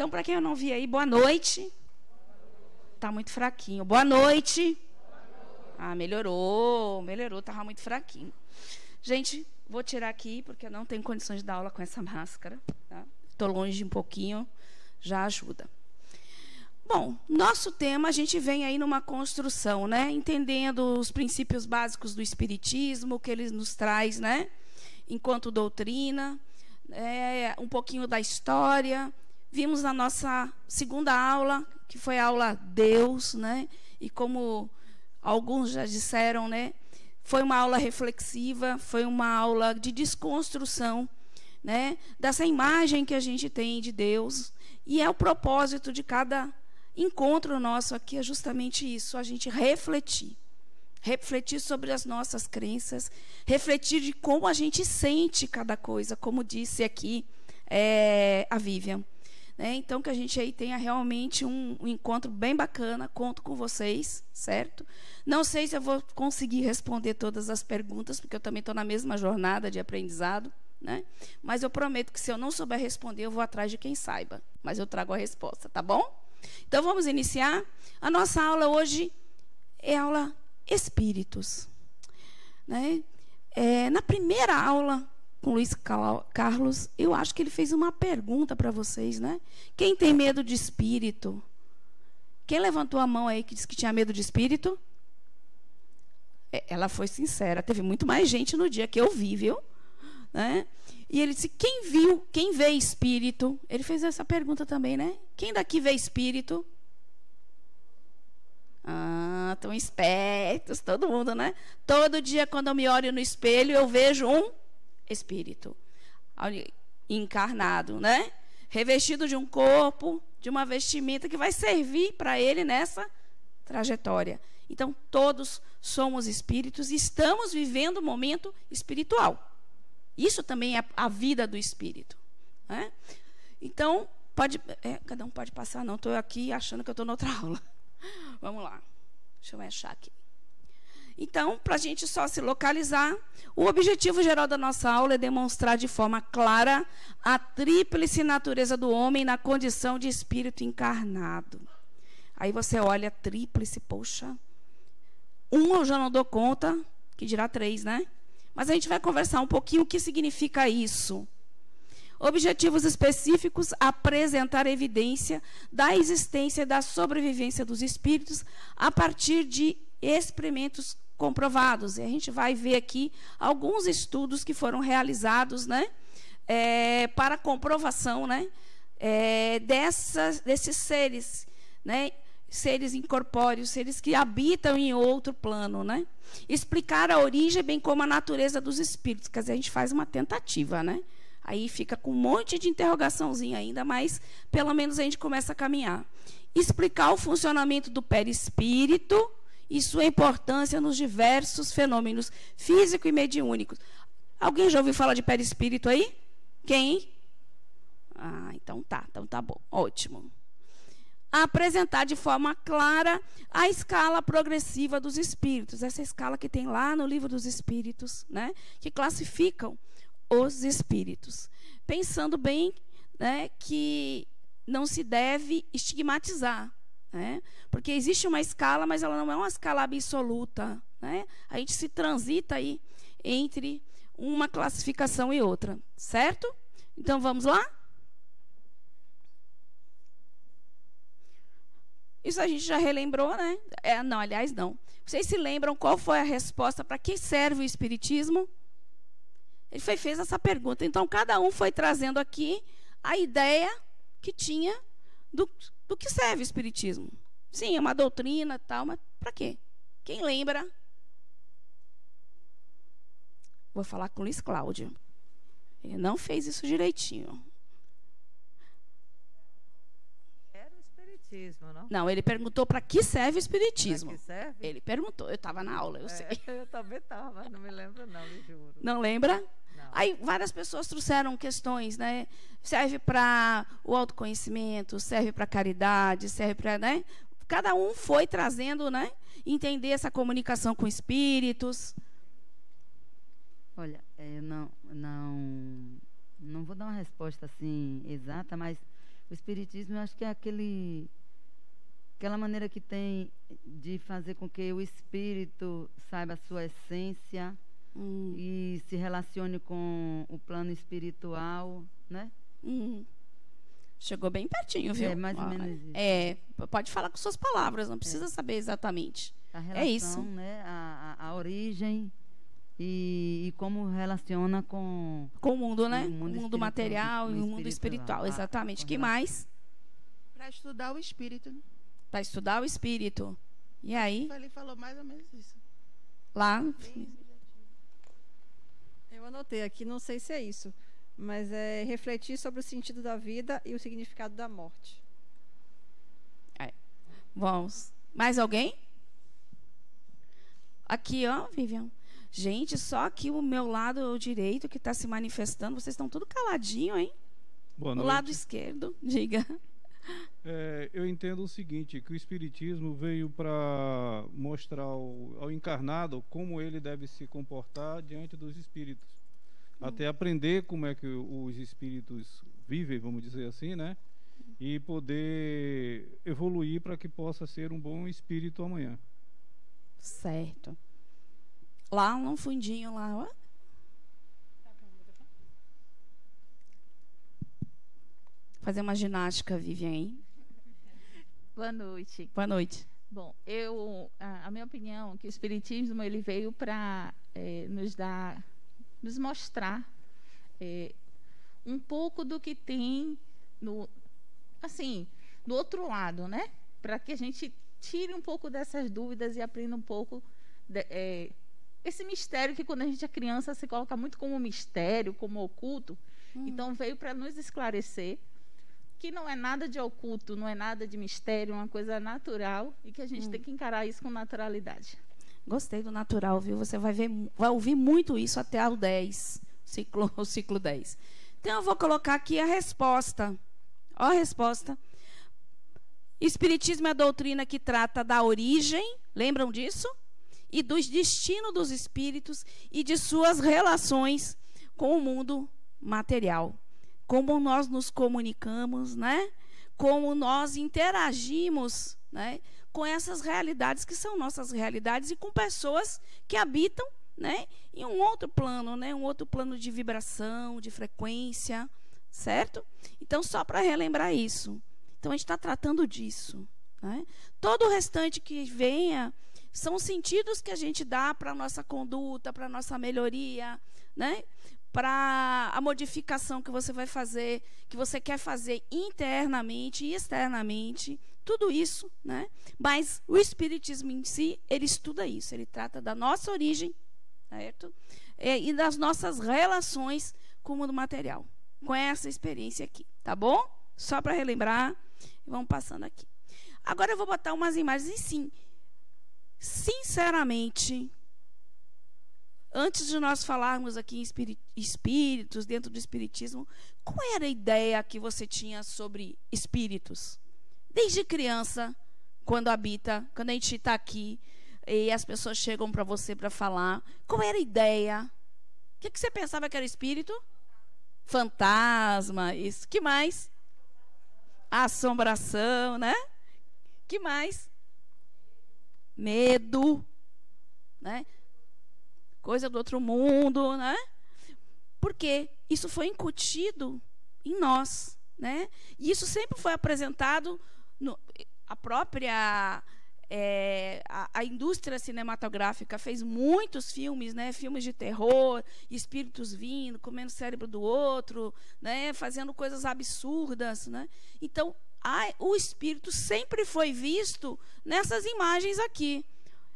Então, para quem eu não vi aí, boa noite. Está muito fraquinho. Boa noite. Ah, melhorou, estava muito fraquinho. Gente, vou tirar aqui, porque eu não tenho condições de dar aula com essa máscara. Estou longe um pouquinho, já ajuda. Bom, nosso tema, a gente vem aí numa construção, né? Entendendo os princípios básicos do Espiritismo, que ele nos traz, né? Enquanto doutrina, um pouquinho da história. Vimos na nossa segunda aula, que foi a aula Deus, né? E como alguns já disseram, né? Foi uma aula reflexiva, foi uma aula de desconstrução, né? Dessa imagem que a gente tem de Deus. E é o propósito de cada encontro nosso aqui, é justamente isso, a gente refletir. Refletir sobre as nossas crenças, refletir de como a gente sente cada coisa, como disse aqui a Vivian. Então, que a gente aí tenha realmente um encontro bem bacana, conto com vocês, certo? Não sei se eu vou conseguir responder todas as perguntas, porque eu também estou na mesma jornada de aprendizado, né? Mas eu prometo que se eu não souber responder, eu vou atrás de quem saiba, mas eu trago a resposta, tá bom? Então, vamos iniciar. A nossa aula hoje é a aula Espíritos. Né? Na primeira aula com Luiz Carlos, eu acho que ele fez uma pergunta para vocês. Né? Quem tem medo de espírito? Quem levantou a mão aí que disse que tinha medo de espírito? Ela foi sincera. Teve muito mais gente no dia que eu vi, viu? Né? E ele disse, quem vê espírito? Ele fez essa pergunta também, né? Quem daqui vê espírito? Ah, tão espertos, todo mundo, né? Todo dia, quando eu me olho no espelho, eu vejo um espírito encarnado, né? Revestido de um corpo, de uma vestimenta que vai servir para ele nessa trajetória. Então, todos somos espíritos e estamos vivendo um momento espiritual. Isso também é a vida do espírito. Né? Então, cada um pode passar, não. Estou aqui achando que eu estou noutra aula. Vamos lá. Deixa eu achar aqui. Então, para a gente só se localizar, o objetivo geral da nossa aula é demonstrar de forma clara a tríplice natureza do homem na condição de espírito encarnado. Aí você olha, tríplice, poxa. Eu já não dou conta, que dirá 3, né? Mas a gente vai conversar um pouquinho o que significa isso. Objetivos específicos, apresentar evidência da existência e da sobrevivência dos espíritos a partir de experimentos comprovados. E a gente vai ver aqui alguns estudos que foram realizados, né, para comprovação, né, desses seres, né, seres incorpóreos, seres que habitam em outro plano, né? Explicar a origem, bem como a natureza dos espíritos. Quer dizer, a gente faz uma tentativa, né? Aí fica com um monte de interrogaçãozinha ainda, mas pelo menos a gente começa a caminhar. Explicar o funcionamento do perispírito e sua importância nos diversos fenômenos físicos e mediúnicos. Alguém já ouviu falar de perispírito aí? Quem? Ah, então tá bom, ótimo. Apresentar de forma clara a escala progressiva dos espíritos, essa escala que tem lá no Livro dos Espíritos, né, que classificam os espíritos. Pensando bem, né, que não se deve estigmatizar, né, porque existe uma escala, mas ela não é uma escala absoluta. Né, a gente se transita aí entre uma classificação e outra, certo? Então, vamos lá? Isso a gente já relembrou, né? Não, aliás, não. Vocês se lembram qual foi a resposta para que serve o Espiritismo? Ele fez essa pergunta. Então, cada um foi trazendo aqui a ideia que tinha do que serve o Espiritismo. Sim, é uma doutrina e tal, mas para quê? Quem lembra? Vou falar com o Luiz Cláudio. Ele não fez isso direitinho. Não, ele perguntou para que serve o Espiritismo. Para que serve? Ele perguntou, eu estava na aula, eu sei. Eu também estava, mas não me lembro não, me juro. Não lembra? Não. Aí várias pessoas trouxeram questões, né? Serve para o autoconhecimento, serve para a caridade, serve para, né? Cada um foi trazendo, né? Entender essa comunicação com espíritos. Olha, não vou dar uma resposta assim exata, mas O espiritismo, eu acho que é aquela maneira que tem de fazer com que o espírito saiba a sua essência e se relacione com o plano espiritual, né? Chegou bem pertinho, viu? É mais ou menos isso. Pode falar com suas palavras, não precisa saber exatamente. A relação, é isso. Né? A origem e como relaciona com o mundo, né? O mundo material e o mundo espiritual. Exatamente. Que mais? Para estudar o espírito, né? Para estudar o espírito. E aí? Ele falou mais ou menos isso. Lá. Eu anotei aqui, não sei se é isso, mas é refletir sobre o sentido da vida e o significado da morte. Vamos. Mais alguém? Aqui, ó, Vivian. Gente, só aqui o meu lado direito que está se manifestando. Vocês estão tudo caladinho, hein? Boa noite. O lado esquerdo, diga. Eu entendo o seguinte, que o Espiritismo veio para mostrar ao encarnado como ele deve se comportar diante dos espíritos. Até aprender como é que os espíritos vivem, vamos dizer assim, né? E poder evoluir para que possa ser um bom espírito amanhã. Certo. Lá no fundinho, lá, ó. Fazer uma ginástica, Vivian, hein? Boa noite. Boa noite. Bom, a minha opinião é que o Espiritismo ele veio para nos mostrar um pouco do que tem no outro lado, né? Para que a gente tire um pouco dessas dúvidas e aprenda um pouco esse mistério que quando a gente é criança se coloca muito como mistério, como oculto. Então veio para nos esclarecer que não é nada de oculto, não é nada de mistério, é uma coisa natural e que a gente tem que encarar isso com naturalidade. Gostei do natural, viu? Você vai ouvir muito isso até o 10, o ciclo 10. Então, eu vou colocar aqui a resposta. Ó a resposta. Espiritismo é a doutrina que trata da origem, lembram disso? E do destino dos espíritos e de suas relações com o mundo material. Como nós nos comunicamos, né? Como nós interagimos, né? Com essas realidades que são nossas realidades e com pessoas que habitam, né? Em um outro plano, né? Um outro plano de vibração, de frequência, certo? Então, só para relembrar isso. Então, a gente está tratando disso, né? Todo o restante que venha são sentidos que a gente dá para a nossa conduta, para a nossa melhoria, né? Para a modificação que você vai fazer, que você quer fazer internamente e externamente, tudo isso, né? Mas o Espiritismo em si, ele estuda isso, ele trata da nossa origem, certo? E das nossas relações com o mundo material, com essa experiência aqui, tá bom? Só para relembrar, vamos passando aqui. Agora eu vou botar umas imagens, e sim, sinceramente, antes de nós falarmos aqui em espíritos, dentro do espiritismo, qual era a ideia que você tinha sobre espíritos? Desde criança, quando a gente está aqui, e as pessoas chegam para você para falar, qual era a ideia? O que você pensava que era espírito? Fantasma, isso. Que mais? Assombração, né? Que mais? Medo, né? Coisa do outro mundo, né? Porque isso foi incutido em nós, né? E isso sempre foi apresentado a própria a indústria cinematográfica fez muitos filmes, né? Filmes de terror, espíritos vindo, comendo o cérebro do outro, né? Fazendo coisas absurdas, né? Então, o espírito sempre foi visto nessas imagens aqui.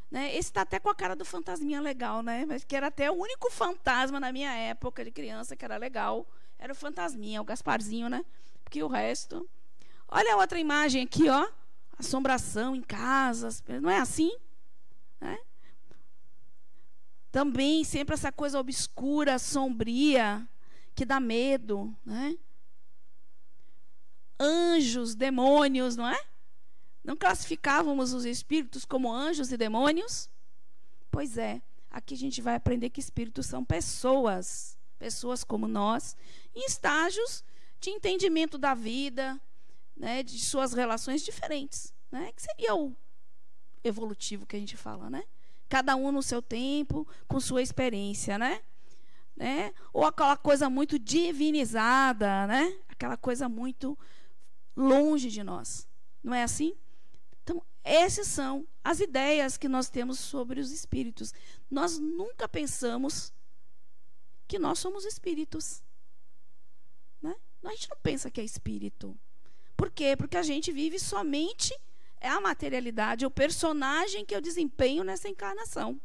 Né? Esse está até com a cara do fantasminha legal, né? Mas que era até o único fantasma na minha época de criança que era legal. Era o fantasminha, o Gasparzinho, né? Porque o resto... Olha a outra imagem aqui, ó. Assombração em casas. Não é assim? Né? Também sempre essa coisa obscura, sombria, que dá medo, né? Anjos, demônios, não é? Não classificávamos os espíritos como anjos e demônios? Pois é, aqui a gente vai aprender que espíritos são pessoas como nós, em estágios de entendimento da vida, né, de suas relações diferentes, né, que seria o evolutivo que a gente fala, né? Cada um no seu tempo, com sua experiência, né? Ou aquela coisa muito divinizada, né? Aquela coisa muito longe de nós. Não é assim? Então, essas são as ideias que nós temos sobre os espíritos. Nós nunca pensamos que nós somos espíritos, né? A gente não pensa que é espírito. Por quê? Porque a gente vive somente a materialidade, o personagem que eu desempenho nessa encarnação.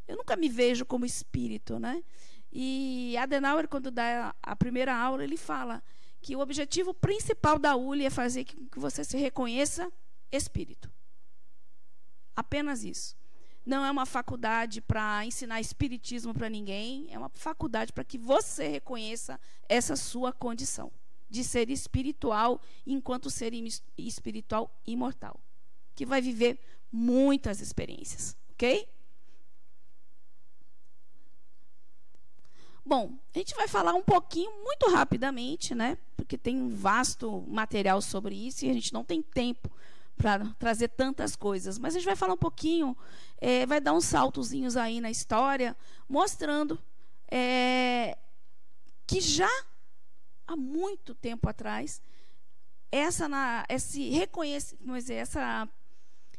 Eu nunca me vejo como espírito, né? E Adenauer, quando dá a primeira aula, ele fala que o objetivo principal da ULI é fazer que você se reconheça espírito. Apenas isso. Não é uma faculdade para ensinar espiritismo para ninguém, é uma faculdade para que você reconheça essa sua condição de ser espiritual enquanto ser espiritual imortal, que vai viver muitas experiências, ok? Bom, a gente vai falar um pouquinho, muito rapidamente, né? Porque tem um vasto material sobre isso e a gente não tem tempo para trazer tantas coisas. Mas a gente vai falar um pouquinho, vai dar uns saltozinhos aí na história, mostrando que já há muito tempo atrás,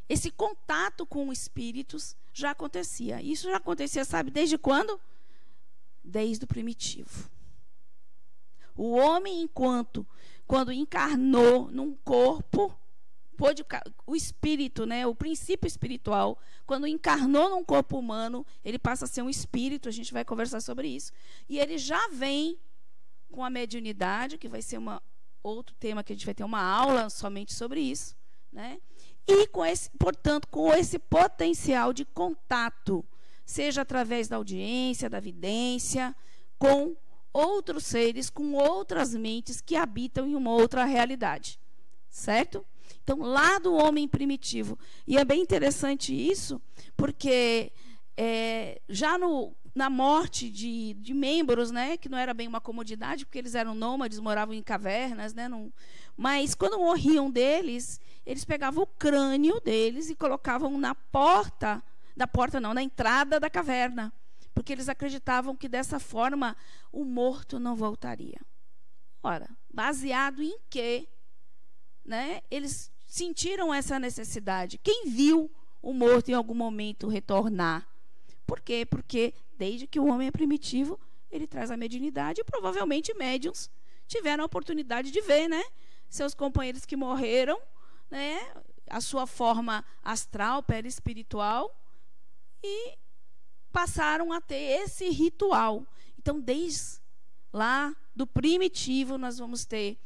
esse contato com espíritos já acontecia. Isso já acontecia, sabe, desde quando? Desde o primitivo. O homem, quando encarnou num corpo, o espírito, né, o princípio espiritual, quando encarnou num corpo humano, ele passa a ser um espírito, a gente vai conversar sobre isso. E ele já vem com a mediunidade, que vai ser outro tema que a gente vai ter uma aula somente sobre isso, né? E portanto, com esse potencial de contato, seja através da audiência, da vidência, com outros seres, com outras mentes que habitam em uma outra realidade, certo? Então, lá do homem primitivo. E é bem interessante isso, porque já na morte de membros, né, que não era bem uma comodidade, porque eles eram nômades, moravam em cavernas, né, mas quando morriam deles, eles pegavam o crânio deles e colocavam na entrada da caverna, porque eles acreditavam que dessa forma o morto não voltaria. Ora, baseado em quê? Né, eles sentiram essa necessidade. Quem viu o morto em algum momento retornar? Por quê? Porque desde que o homem é primitivo, ele traz a mediunidade e provavelmente médiuns tiveram a oportunidade de ver, né, seus companheiros que morreram, né, a sua forma astral, perispiritual, e passaram a ter esse ritual. Então, desde lá do primitivo, nós vamos ter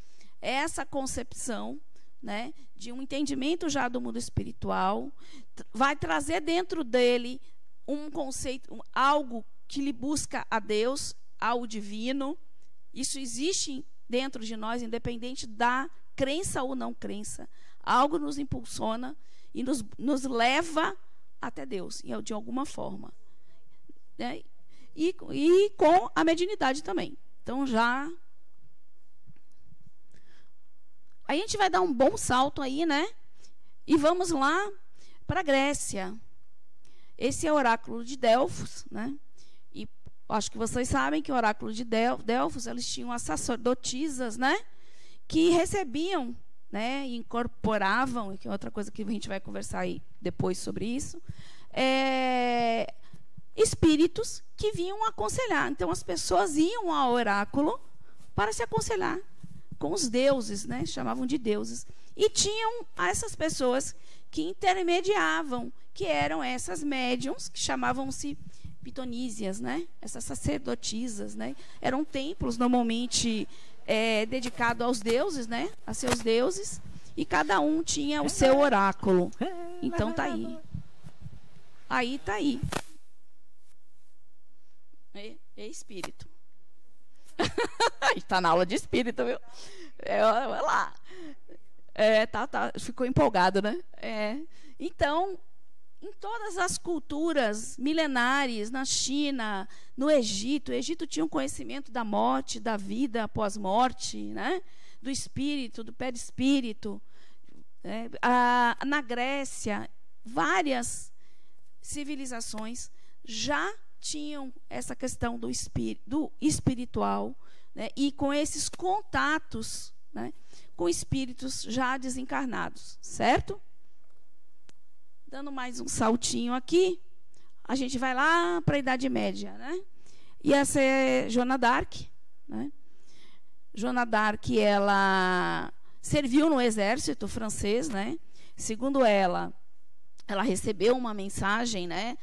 essa concepção, né, de um entendimento já do mundo espiritual, vai trazer dentro dele um conceito, algo que lhe busca a Deus, ao divino. Isso existe dentro de nós, independente da crença ou não crença. Algo nos impulsiona e nos leva até Deus, de alguma forma, né? E com a mediunidade também. Então, a gente vai dar um bom salto aí, né? E vamos lá para a Grécia. Esse é o oráculo de Delfos, né? E acho que vocês sabem que o oráculo de Delfos, eles tinham as sacerdotisas, né, que recebiam, né, e incorporavam, que é outra coisa que a gente vai conversar aí depois sobre isso, espíritos que vinham aconselhar. Então, as pessoas iam ao oráculo para se aconselhar com os deuses, né, chamavam de deuses. E tinham essas pessoas que intermediavam, que eram essas médiums, que chamavam-se pitonísias, né? Essas sacerdotisas, né? Eram templos normalmente dedicados aos deuses, né? A seus deuses, e cada um tinha o seu oráculo. Então tá aí. Aí tá aí. É espírito. A gente tá na aula de espírito, viu? Vai lá. Tá. Ficou empolgado, né? Então, em todas as culturas milenares, na China, no Egito, o Egito tinha um conhecimento da morte, da vida após morte, né? do espírito, do perispírito. Na Grécia, várias civilizações já tinham essa questão do espiritual, né, e com esses contatos, né, com espíritos já desencarnados, certo? Dando mais um saltinho aqui, a gente vai lá para a Idade Média, né? E essa é Joana d'Arc, né? Joana d'Arc, ela serviu no exército francês, né? Segundo ela recebeu uma mensagem, né,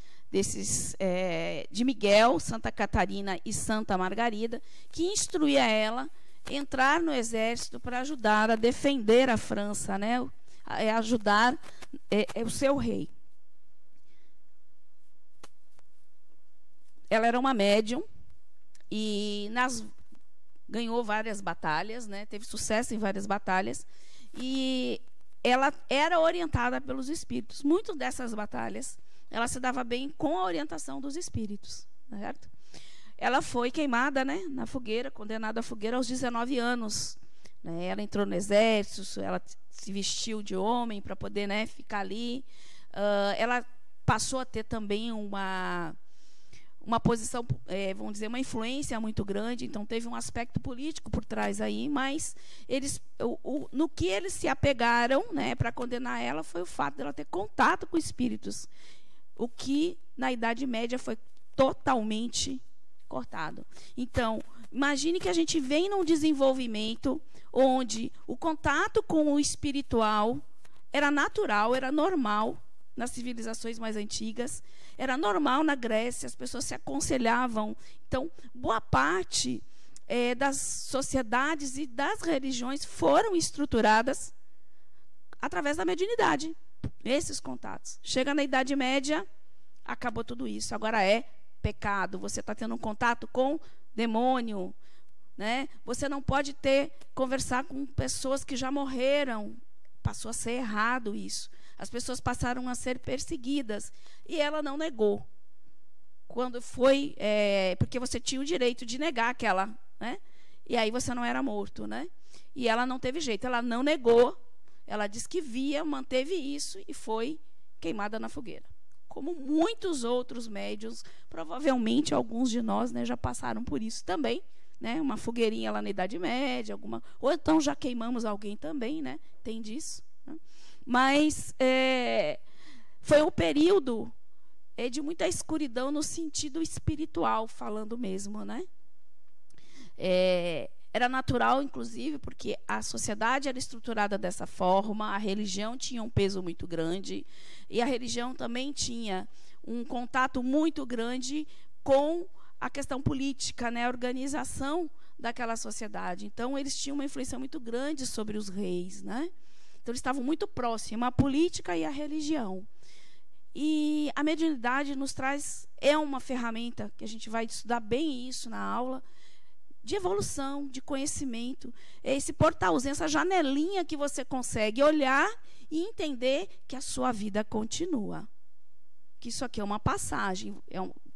de Miguel, Santa Catarina e Santa Margarida, que instruía ela a entrar no exército para ajudar a defender a França, né? Ajudar o seu rei. Ela era uma médium e ganhou várias batalhas, né? Teve sucesso em várias batalhas, e ela era orientada pelos espíritos. Muitas dessas batalhas ela se dava bem com a orientação dos espíritos, certo? Ela foi queimada, né, na fogueira, condenada à fogueira aos 19 anos. Né? Ela entrou no exército, ela se vestiu de homem para poder, né, ficar ali. Ela passou a ter também uma posição, vamos dizer, uma influência muito grande. Então teve um aspecto político por trás aí, mas no que eles se apegaram, né, para condenar ela foi o fato dela ter contato com espíritos, o que na Idade Média foi totalmente cortado. Então, imagine que a gente vem num desenvolvimento onde o contato com o espiritual era natural, era normal nas civilizações mais antigas, era normal na Grécia, as pessoas se aconselhavam. Então, boa parte das sociedades e das religiões foram estruturadas através da mediunidade, esses contatos. Chega na Idade Média, acabou tudo isso. Agora é pecado, você está tendo um contato com demônio, né? Você não pode conversar com pessoas que já morreram. Passou a ser errado isso. As pessoas passaram a ser perseguidas. E ela não negou. Quando foi... porque você tinha o direito de negar aquela... Né? E aí você não era morto. Né? E ela não teve jeito. Ela não negou. Ela disse que via, manteve isso e foi queimada na fogueira. Como muitos outros médiuns, provavelmente alguns de nós, né, já passaram por isso também. Né? Uma fogueirinha lá na Idade Média, ou então já queimamos alguém também, né? Tem disso. Né? Mas foi um período de muita escuridão no sentido espiritual, falando mesmo. Né? Era natural, inclusive, porque a sociedade era estruturada dessa forma, a religião tinha um peso muito grande, e a religião também tinha um contato muito grande com a questão política, né, a organização daquela sociedade. Então, eles tinham uma influência muito grande sobre os reis. Né? Então, eles estavam muito próximos, a política e a religião. E a mediunidade nos traz, uma ferramenta, que a gente vai estudar bem isso na aula, de evolução, de conhecimento. Esse portalzinho, essa janelinha que você consegue olhar e entender que a sua vida continua. Que isso aqui é uma passagem,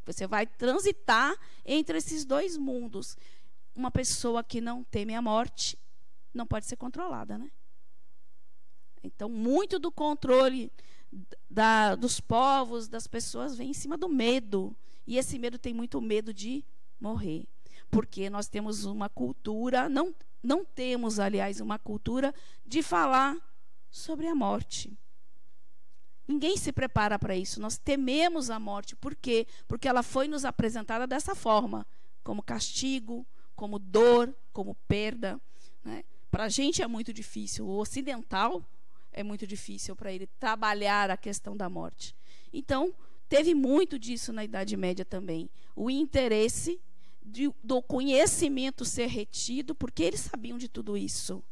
você vai transitar entre esses dois mundos. Uma pessoa que não teme a morte não pode ser controlada, né? Então, muito do controle dos povos, das pessoas, vem em cima do medo. E esse medo tem muito medo de morrer. Porque nós temos uma cultura, não temos, aliás, uma cultura de falar sobre a morte. Ninguém se prepara para isso. Nós tememos a morte. Por quê? Porque ela foi nos apresentada dessa forma, como castigo, como dor, como perda. Né? Para a gente é muito difícil. O ocidental é muito difícil para ele trabalhar a questão da morte. Então, teve muito disso na Idade Média também. O interesse do conhecimento ser retido, porque eles sabiam de tudo isso.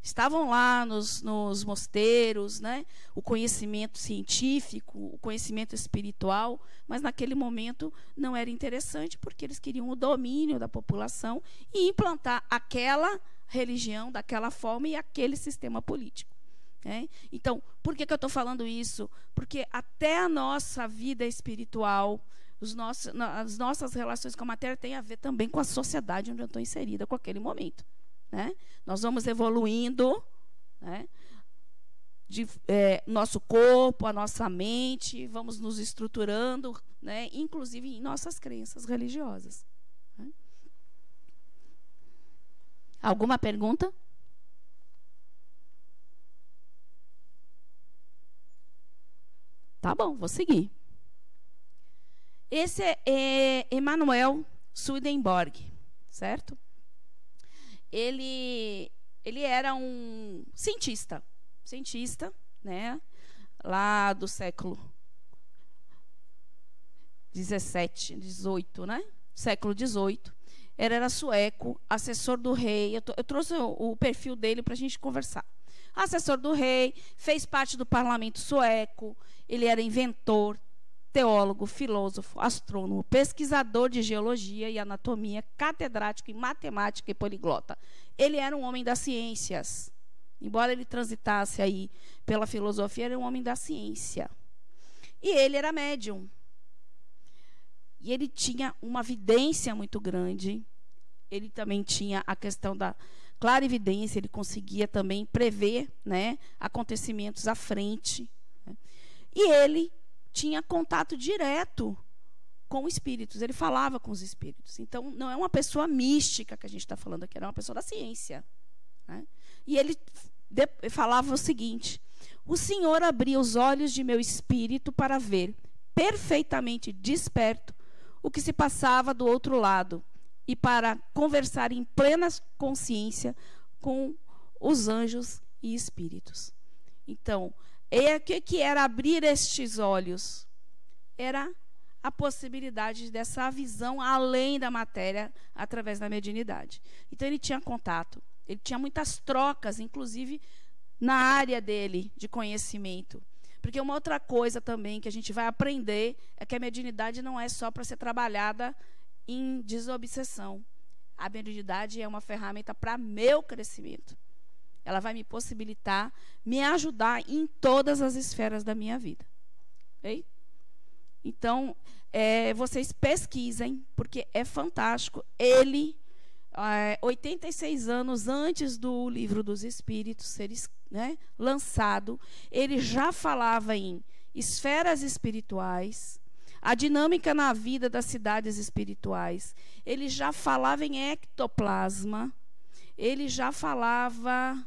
Estavam lá nos mosteiros, né? O conhecimento científico, o conhecimento espiritual, mas naquele momento não era interessante, porque eles queriam o domínio da população e implantar aquela religião daquela forma e aquele sistema político. Né? Então, por que eu estou falando isso? Porque até a nossa vida espiritual, as nossas relações com a matéria têm a ver também com a sociedade onde eu estou inserida, com aquele momento. né? Nós vamos evoluindo, né? Nosso corpo, a nossa mente, vamos nos estruturando, né? Inclusive em nossas crenças religiosas. Né? Alguma pergunta? Tá bom, vou seguir. Esse é Emanuel Swedenborg, certo? Ele era um cientista, né? Lá do século 17, 18, né? Século 18. Ele era sueco, assessor do rei. Eu trouxe o perfil dele para a gente conversar. Assessor do rei, fez parte do parlamento sueco. Ele era inventor, teólogo, filósofo, astrônomo, pesquisador de geologia e anatomia, catedrático em matemática e poliglota. Ele era um homem das ciências. Embora ele transitasse aí pela filosofia, ele era um homem da ciência. E ele era médium. E ele tinha uma vidência muito grande. Ele também tinha a questão da clarividência, ele conseguia também prever, né, acontecimentos à frente. Né? E ele tinha contato direto com espíritos, ele falava com os espíritos. Então, não é uma pessoa mística que a gente está falando aqui, era uma pessoa da ciência. Né? E ele falava o seguinte: o Senhor abria os olhos de meu espírito para ver, perfeitamente desperto, o que se passava do outro lado, e para conversar em plena consciência com os anjos e espíritos. Então, o que era abrir estes olhos? Era a possibilidade dessa visão além da matéria através da mediunidade. Então, ele tinha contato, ele tinha muitas trocas, inclusive na área dele de conhecimento. Porque uma outra coisa também que a gente vai aprender é que a mediunidade não é só para ser trabalhada em desobsessão. A mediunidade é uma ferramenta para meu crescimento. Ela vai me possibilitar, me ajudar em todas as esferas da minha vida. Okay? Então, vocês pesquisem, porque é fantástico. Ele, 86 anos antes do Livro dos Espíritos ser lançado, ele já falava em esferas espirituais, a dinâmica na vida das cidades espirituais. Ele já falava em ectoplasma, ele já falava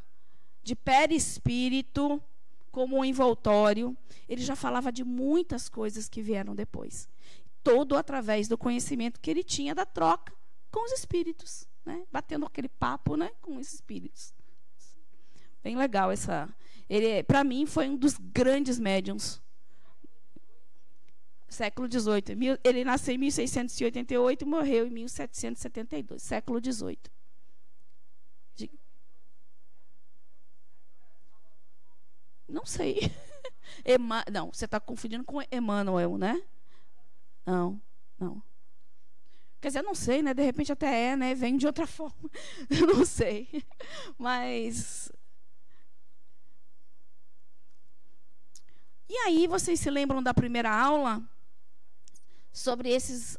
de perispírito como um envoltório, ele já falava de muitas coisas que vieram depois. Todo através do conhecimento que ele tinha da troca com os espíritos, né? Batendo aquele papo, né, com os espíritos. Bem legal essa. Ele, para mim, foi um dos grandes médiuns. Século XVIII. Ele nasceu em 1688 e morreu em 1772. Século XVIII. Não sei. Não, você está confundindo com Emmanuel, né? Não. Quer dizer, eu não sei, né? De repente até né? Vem de outra forma. Eu não sei. Mas... E aí, vocês se lembram da primeira aula sobre esses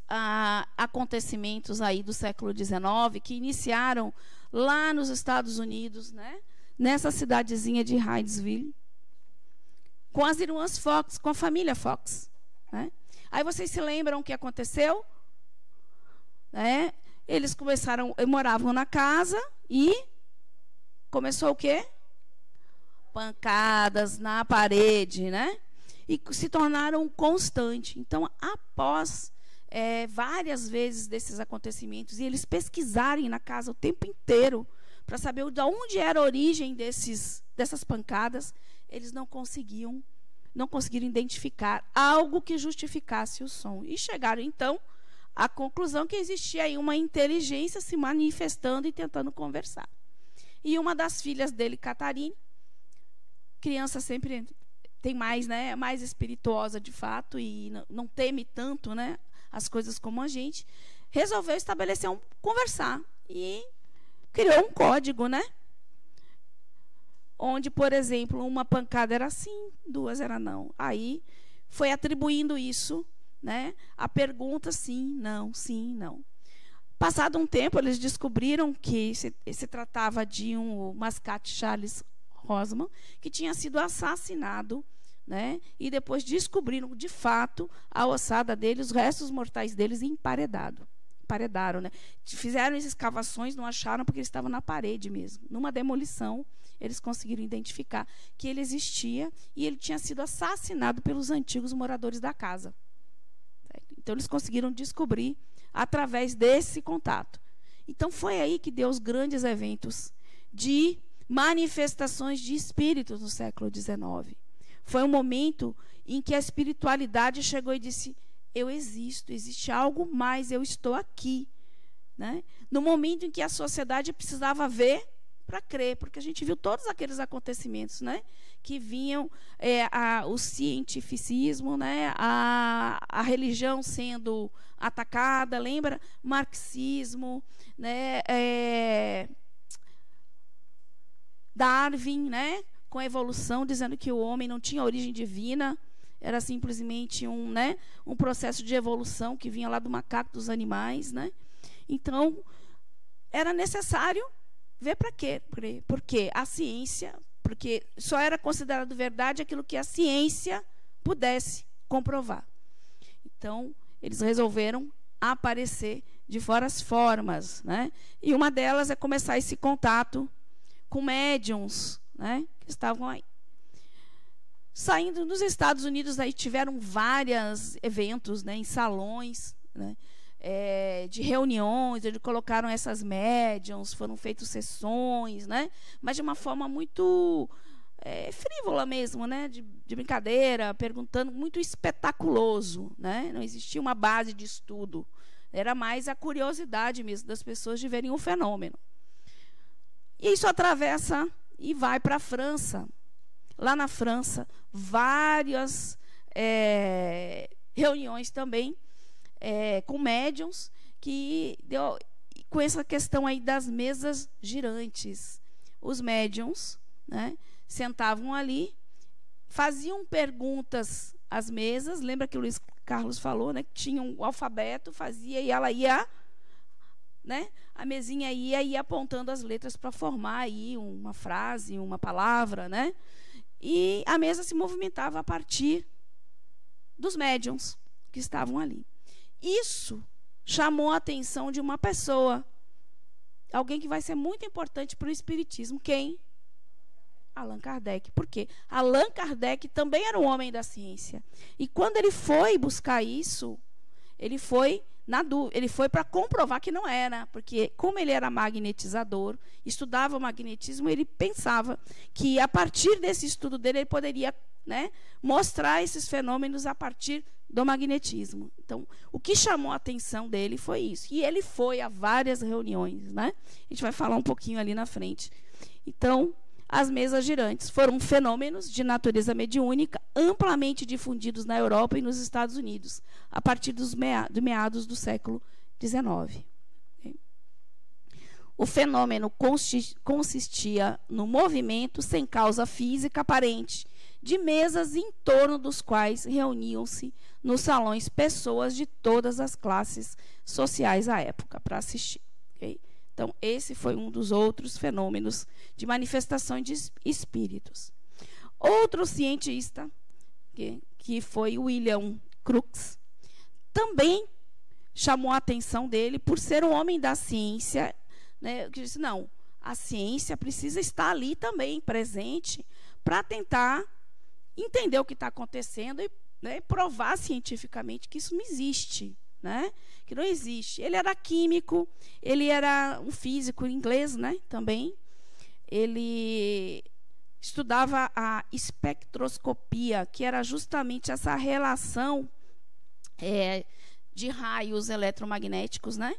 acontecimentos aí do século XIX que iniciaram lá nos Estados Unidos, né? Nessa cidadezinha de Hydesville, com as irmãs Fox, com a família Fox. Né? Aí vocês se lembram o que aconteceu? Né? Eles moravam na casa e começou o quê? Pancadas na parede, né? E se tornaram constantes. Então, após várias vezes desses acontecimentos, e eles pesquisarem na casa o tempo inteiro para saber de onde era a origem dessas pancadas, eles não conseguiram identificar algo que justificasse o som. E chegaram, então, à conclusão que existia aí uma inteligência se manifestando e tentando conversar. E uma das filhas dele, Catarine, criança sempre tem mais, né, mais espirituosa de fato e não teme tanto, né, as coisas como a gente, resolveu estabelecer conversar e criou um código, né? Onde, por exemplo, uma pancada era sim, duas era não. Aí foi atribuindo isso, né? A pergunta sim, não, sim, não. Passado um tempo, eles descobriram que se tratava de um mascate Charles Rosman, que tinha sido assassinado, né? E depois descobriram, de fato, a ossada dele, os restos mortais deles emparedaram, né? Fizeram as escavações, não acharam porque ele estava na parede mesmo. Numa demolição, eles conseguiram identificar que ele existia e ele tinha sido assassinado pelos antigos moradores da casa. Então, eles conseguiram descobrir através desse contato. Então, foi aí que deu os grandes eventos de manifestações de espíritos no século XIX. Foi um momento em que a espiritualidade chegou e disse: eu existo, existe algo mais, eu estou aqui. Né? No momento em que a sociedade precisava ver para crer, porque a gente viu todos aqueles acontecimentos, né, que vinham, o cientificismo, né, a religião sendo atacada, lembra? Marxismo, né, Darwin, né, com a evolução, dizendo que o homem não tinha origem divina, era simplesmente um processo de evolução que vinha lá do macaco, dos animais. Né? Então, era necessário ver para quê? Porque a ciência, porque só era considerado verdade aquilo que a ciência pudesse comprovar. Então, eles resolveram aparecer de várias formas. Né? E uma delas é começar esse contato com médiums, né, que estavam aí. Saindo nos Estados Unidos, aí tiveram vários eventos, né, em salões, né, de reuniões, onde colocaram essas médiums, foram feitas sessões, né, mas de uma forma muito frívola mesmo, né, de brincadeira, perguntando, muito espetaculoso. Né, não existia uma base de estudo, era mais a curiosidade mesmo das pessoas de verem o fenômeno. E isso atravessa e vai para a França. Lá na França, várias reuniões também com médiums, que deu com essa questão aí das mesas girantes. Os médiums, né, sentavam ali, faziam perguntas às mesas. Lembra que o Luiz Carlos falou, né, que tinha um alfabeto, fazia e ela ia, né, a mesinha ia apontando as letras para formar aí uma frase, uma palavra, né? E a mesa se movimentava a partir dos médiums que estavam ali. Isso chamou a atenção de uma pessoa, alguém que vai ser muito importante para o espiritismo. Quem? Allan Kardec. Por quê? Allan Kardec também era um homem da ciência. E quando ele foi buscar isso, ele foi para comprovar que não era, porque como ele era magnetizador, estudava o magnetismo, ele pensava que a partir desse estudo dele ele poderia, né, mostrar esses fenômenos a partir do magnetismo. Então, o que chamou a atenção dele foi isso. E ele foi a várias reuniões, né? A gente vai falar um pouquinho ali na frente. Então, as mesas girantes foram fenômenos de natureza mediúnica amplamente difundidos na Europa e nos Estados Unidos, a partir dos meados do século XIX. O fenômeno consistia no movimento sem causa física aparente de mesas em torno dos quais reuniam-se nos salões pessoas de todas as classes sociais à época para assistir. Okay? Então, esse foi um dos outros fenômenos de manifestação de espíritos. Outro cientista, que foi William Crookes, também chamou a atenção dele por ser um homem da ciência, né, que disse: não, a ciência precisa estar ali também, presente, para tentar entender o que está acontecendo e, né, provar cientificamente que isso não existe. Né? Que não existe. Ele era químico, ele era um físico inglês, né? Também. Ele estudava a espectroscopia, que era justamente essa relação de raios eletromagnéticos, né?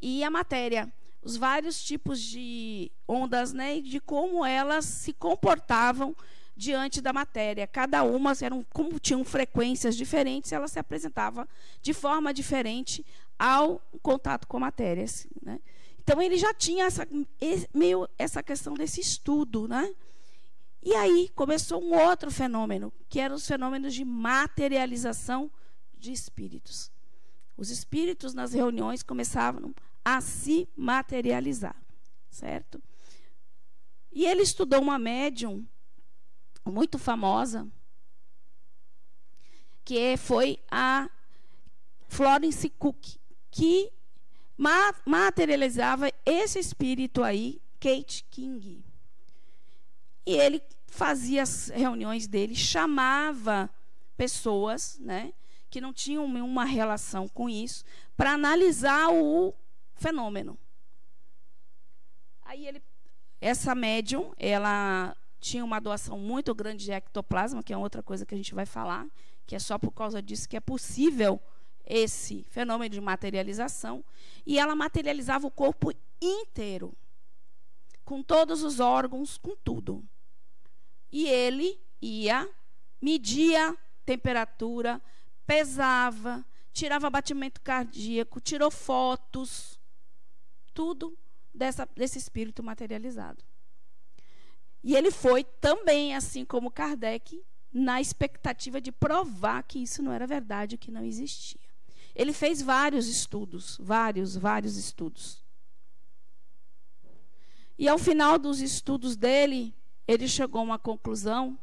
E a matéria, os vários tipos de ondas, né? E de como elas se comportavam diante da matéria. Cada uma, como tinham frequências diferentes, ela se apresentava de forma diferente ao contato com a matéria. Assim, né? Então, ele já tinha essa questão desse estudo. Né? E aí começou um outro fenômeno, que eram os fenômenos de materialização de espíritos. Os espíritos, nas reuniões, começavam a se materializar, certo? E ele estudou uma médium muito famosa, que foi a Florence Cook, que materializava esse espírito aí, Kate King. E ele fazia as reuniões dele, chamava pessoas, né, que não tinham nenhuma relação com isso, para analisar o fenômeno. Aí essa médium, ela tinha uma doação muito grande de ectoplasma, que é outra coisa que a gente vai falar, que é só por causa disso que é possível esse fenômeno de materialização. E ela materializava o corpo inteiro, com todos os órgãos, com tudo. E ele ia, media temperatura, pesava, tirava batimento cardíaco, tirou fotos, tudo desse espírito materializado. E ele foi também, assim como Kardec, na expectativa de provar que isso não era verdade, que não existia. Ele fez vários estudos, vários estudos. E ao final dos estudos dele, ele chegou a uma conclusão,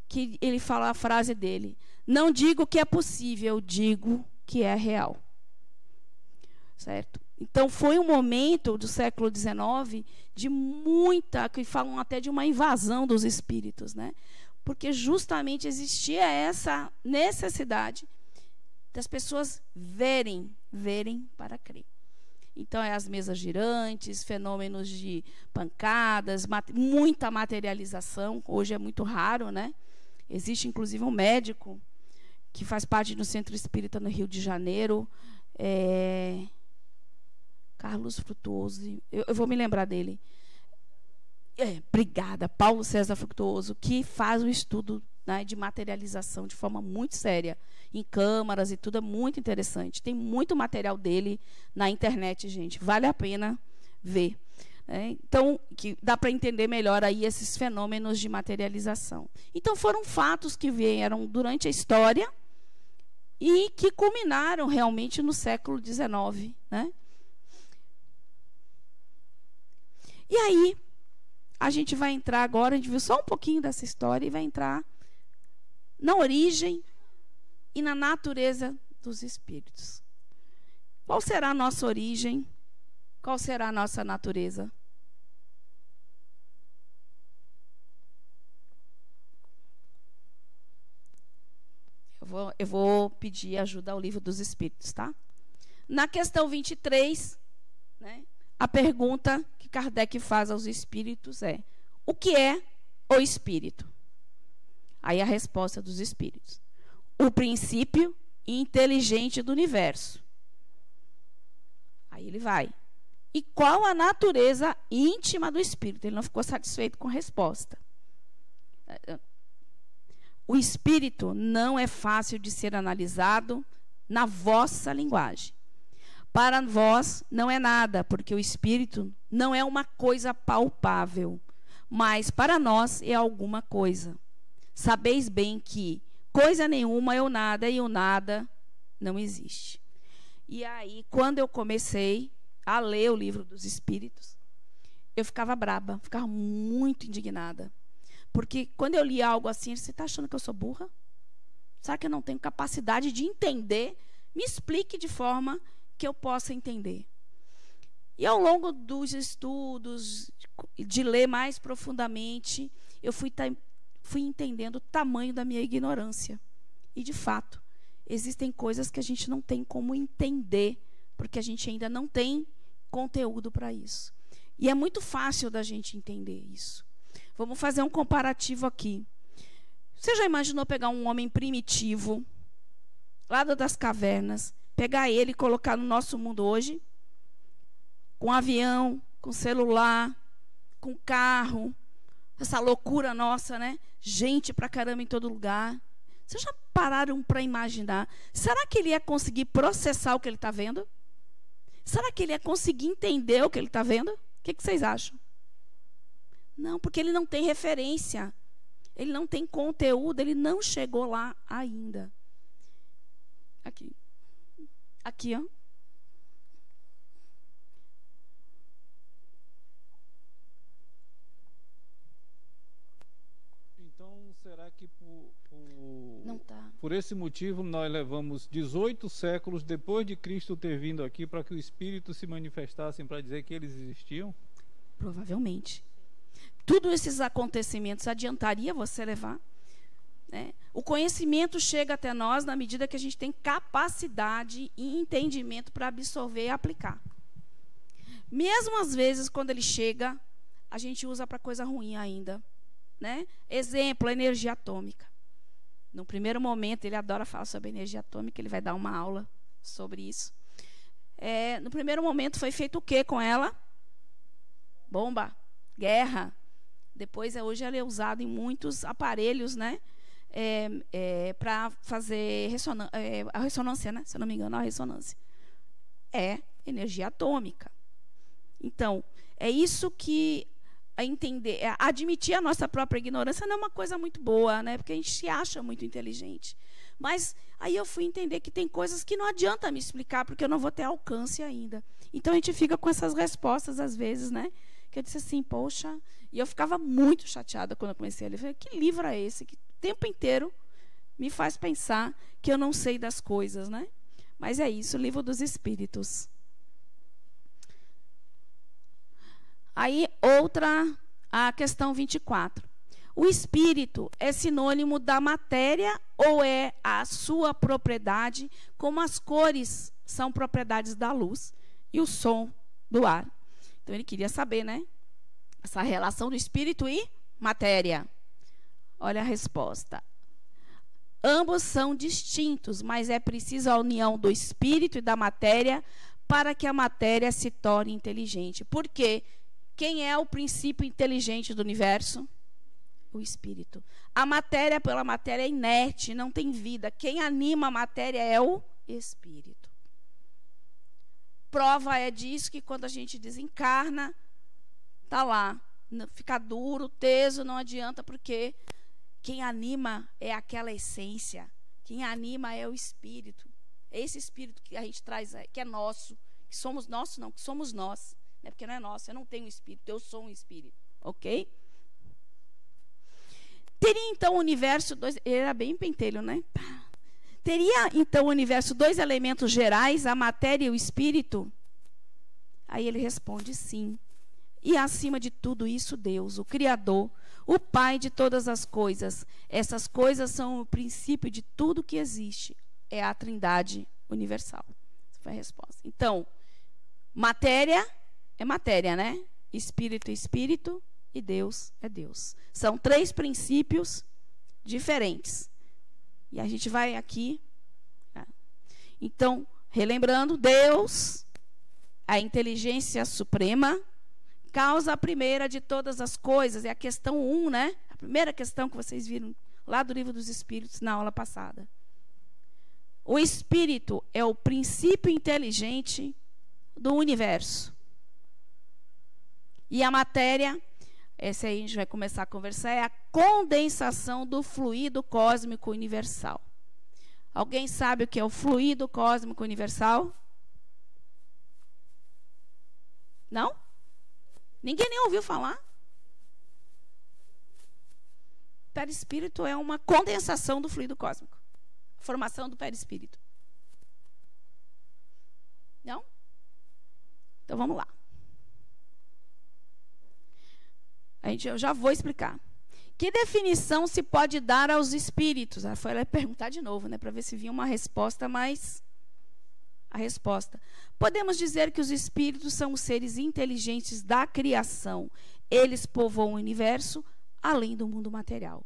que ele fala a frase dele: não digo que é possível, digo que é real. Certo? Então, foi um momento do século XIX de muita, que falam até de uma invasão dos espíritos, né? Porque justamente existia essa necessidade das pessoas verem para crer. Então, as mesas girantes, fenômenos de pancadas, muita materialização, hoje é muito raro, né? Existe, inclusive, um médico que faz parte do Centro Espírita no Rio de Janeiro, Carlos Frutuoso, eu vou me lembrar dele. Obrigada, Paulo César Frutuoso, que faz o estudo, né, de materialização de forma muito séria, em câmaras e tudo, é muito interessante. Tem muito material dele na internet, gente, vale a pena ver. Então, que dá para entender melhor aí esses fenômenos de materialização. Então, foram fatos que vieram durante a história e que culminaram realmente no século XIX, né? E aí, a gente vai entrar agora, a gente viu só um pouquinho dessa história e vai entrar na origem e na natureza dos espíritos. Qual será a nossa origem? Qual será a nossa natureza? Eu vou pedir ajuda ao Livro dos Espíritos, tá? Na questão 23, né, a pergunta que Kardec faz aos espíritos é: o que é o espírito? Aí a resposta dos espíritos: o princípio inteligente do universo. Aí ele vai: e qual a natureza íntima do espírito? Ele não ficou satisfeito com a resposta. O espírito não é fácil de ser analisado na vossa linguagem. Para vós não é nada, porque o espírito não é uma coisa palpável, mas para nós é alguma coisa. Sabeis bem que coisa nenhuma é o nada e o nada não existe. E aí, quando eu comecei a ler o Livro dos Espíritos, eu ficava braba, ficava muito indignada. Porque quando eu li algo assim, você está achando que eu sou burra? Será que eu não tenho capacidade de entender? Me explique de forma que eu possa entender. E ao longo dos estudos, de ler mais profundamente, eu fui entendendo o tamanho da minha ignorância. E, de fato, existem coisas que a gente não tem como entender, porque a gente ainda não tem conteúdo para isso. E é muito fácil da gente entender isso. Vamos fazer um comparativo aqui. Você já imaginou pegar um homem primitivo, lá das cavernas, pegar ele e colocar no nosso mundo hoje? Com avião, com celular, com carro, essa loucura nossa, né? Gente pra caramba em todo lugar. Vocês já pararam para imaginar? Será que ele ia conseguir processar o que ele está vendo? Será que ele ia conseguir entender o que ele está vendo? O que vocês acham? Não, porque ele não tem referência. Ele não tem conteúdo, ele não chegou lá ainda. Aqui. Aqui, ó. por esse motivo nós levamos 18 séculos depois de Cristo ter vindo aqui para que o Espírito se manifestasse para dizer que eles existiam? Provavelmente. Tudo esses acontecimentos adiantaria você levar, né? O conhecimento chega até nós na medida que a gente tem capacidade e entendimento para absorver e aplicar. Mesmo às vezes, quando ele chega, a gente usa para coisa ruim ainda, né? Exemplo, a energia atômica. No primeiro momento, ele adora falar sobre energia atômica, ele vai dar uma aula sobre isso. No primeiro momento, foi feito o que com ela? Bomba, guerra. Depois, hoje, ela é usada em muitos aparelhos, né? Para fazer a ressonância, né? Se eu não me engano, a ressonância. É energia atômica. Então, é isso que admitir a nossa própria ignorância não é uma coisa muito boa, né? Porque a gente se acha muito inteligente. Mas aí eu fui entender que tem coisas que não adianta me explicar, porque eu não vou ter alcance ainda. Então a gente fica com essas respostas às vezes, né? Que eu disse assim, poxa, e eu ficava muito chateada quando eu comecei a ler. Eu falei, que livro é esse que o tempo inteiro me faz pensar que eu não sei das coisas, né? Mas é isso, o Livro dos Espíritos. Aí, a questão 24. O espírito é sinônimo da matéria ou é a sua propriedade, como as cores são propriedades da luz e o som do ar? Então, ele queria saber, né? Essa relação do espírito e matéria. Olha a resposta. Ambos são distintos, mas é preciso a união do espírito e da matéria para que a matéria se torne inteligente. Por quê? Quem é o princípio inteligente do universo? O espírito. A matéria, pela matéria, é inerte, não tem vida. Quem anima a matéria é o espírito. Prova é disso que quando a gente desencarna, está lá, fica duro, teso, não adianta, porque quem anima é aquela essência. Quem anima é o espírito. É esse espírito que a gente traz, que é nosso, que somos nossos, não, que somos nós. Porque não é nosso, eu não tenho um espírito, eu sou um espírito, ok? Teria então o universo dois, ele era bem pentelho, né? Teria então o universo dois elementos gerais, a matéria e o espírito? Aí ele responde sim. E acima de tudo isso, Deus, o Criador, o Pai de todas as coisas. Essas coisas são o princípio de tudo que existe. É a Trindade universal. Essa foi a resposta. Então, matéria é matéria, né? Espírito é espírito e Deus é Deus. São três princípios diferentes. E a gente vai aqui. Né? Então, relembrando, Deus, a inteligência suprema, causa primeira de todas as coisas. É a questão 1, né? A primeira questão que vocês viram lá do Livro dos Espíritos na aula passada. O espírito é o princípio inteligente do universo. E a matéria, essa aí a gente vai começar a conversar, é a condensação do fluido cósmico universal. Alguém sabe o que é o fluido cósmico universal? Não? Ninguém nem ouviu falar? Perispírito é uma condensação do fluido cósmico. A formação do perispírito. Não? Então vamos lá. Eu já vou explicar. Que definição se pode dar aos espíritos? Foi ela perguntar de novo, né, para ver se vinha uma resposta, mas a resposta. Podemos dizer que os espíritos são os seres inteligentes da criação. Eles povoam o universo além do mundo material.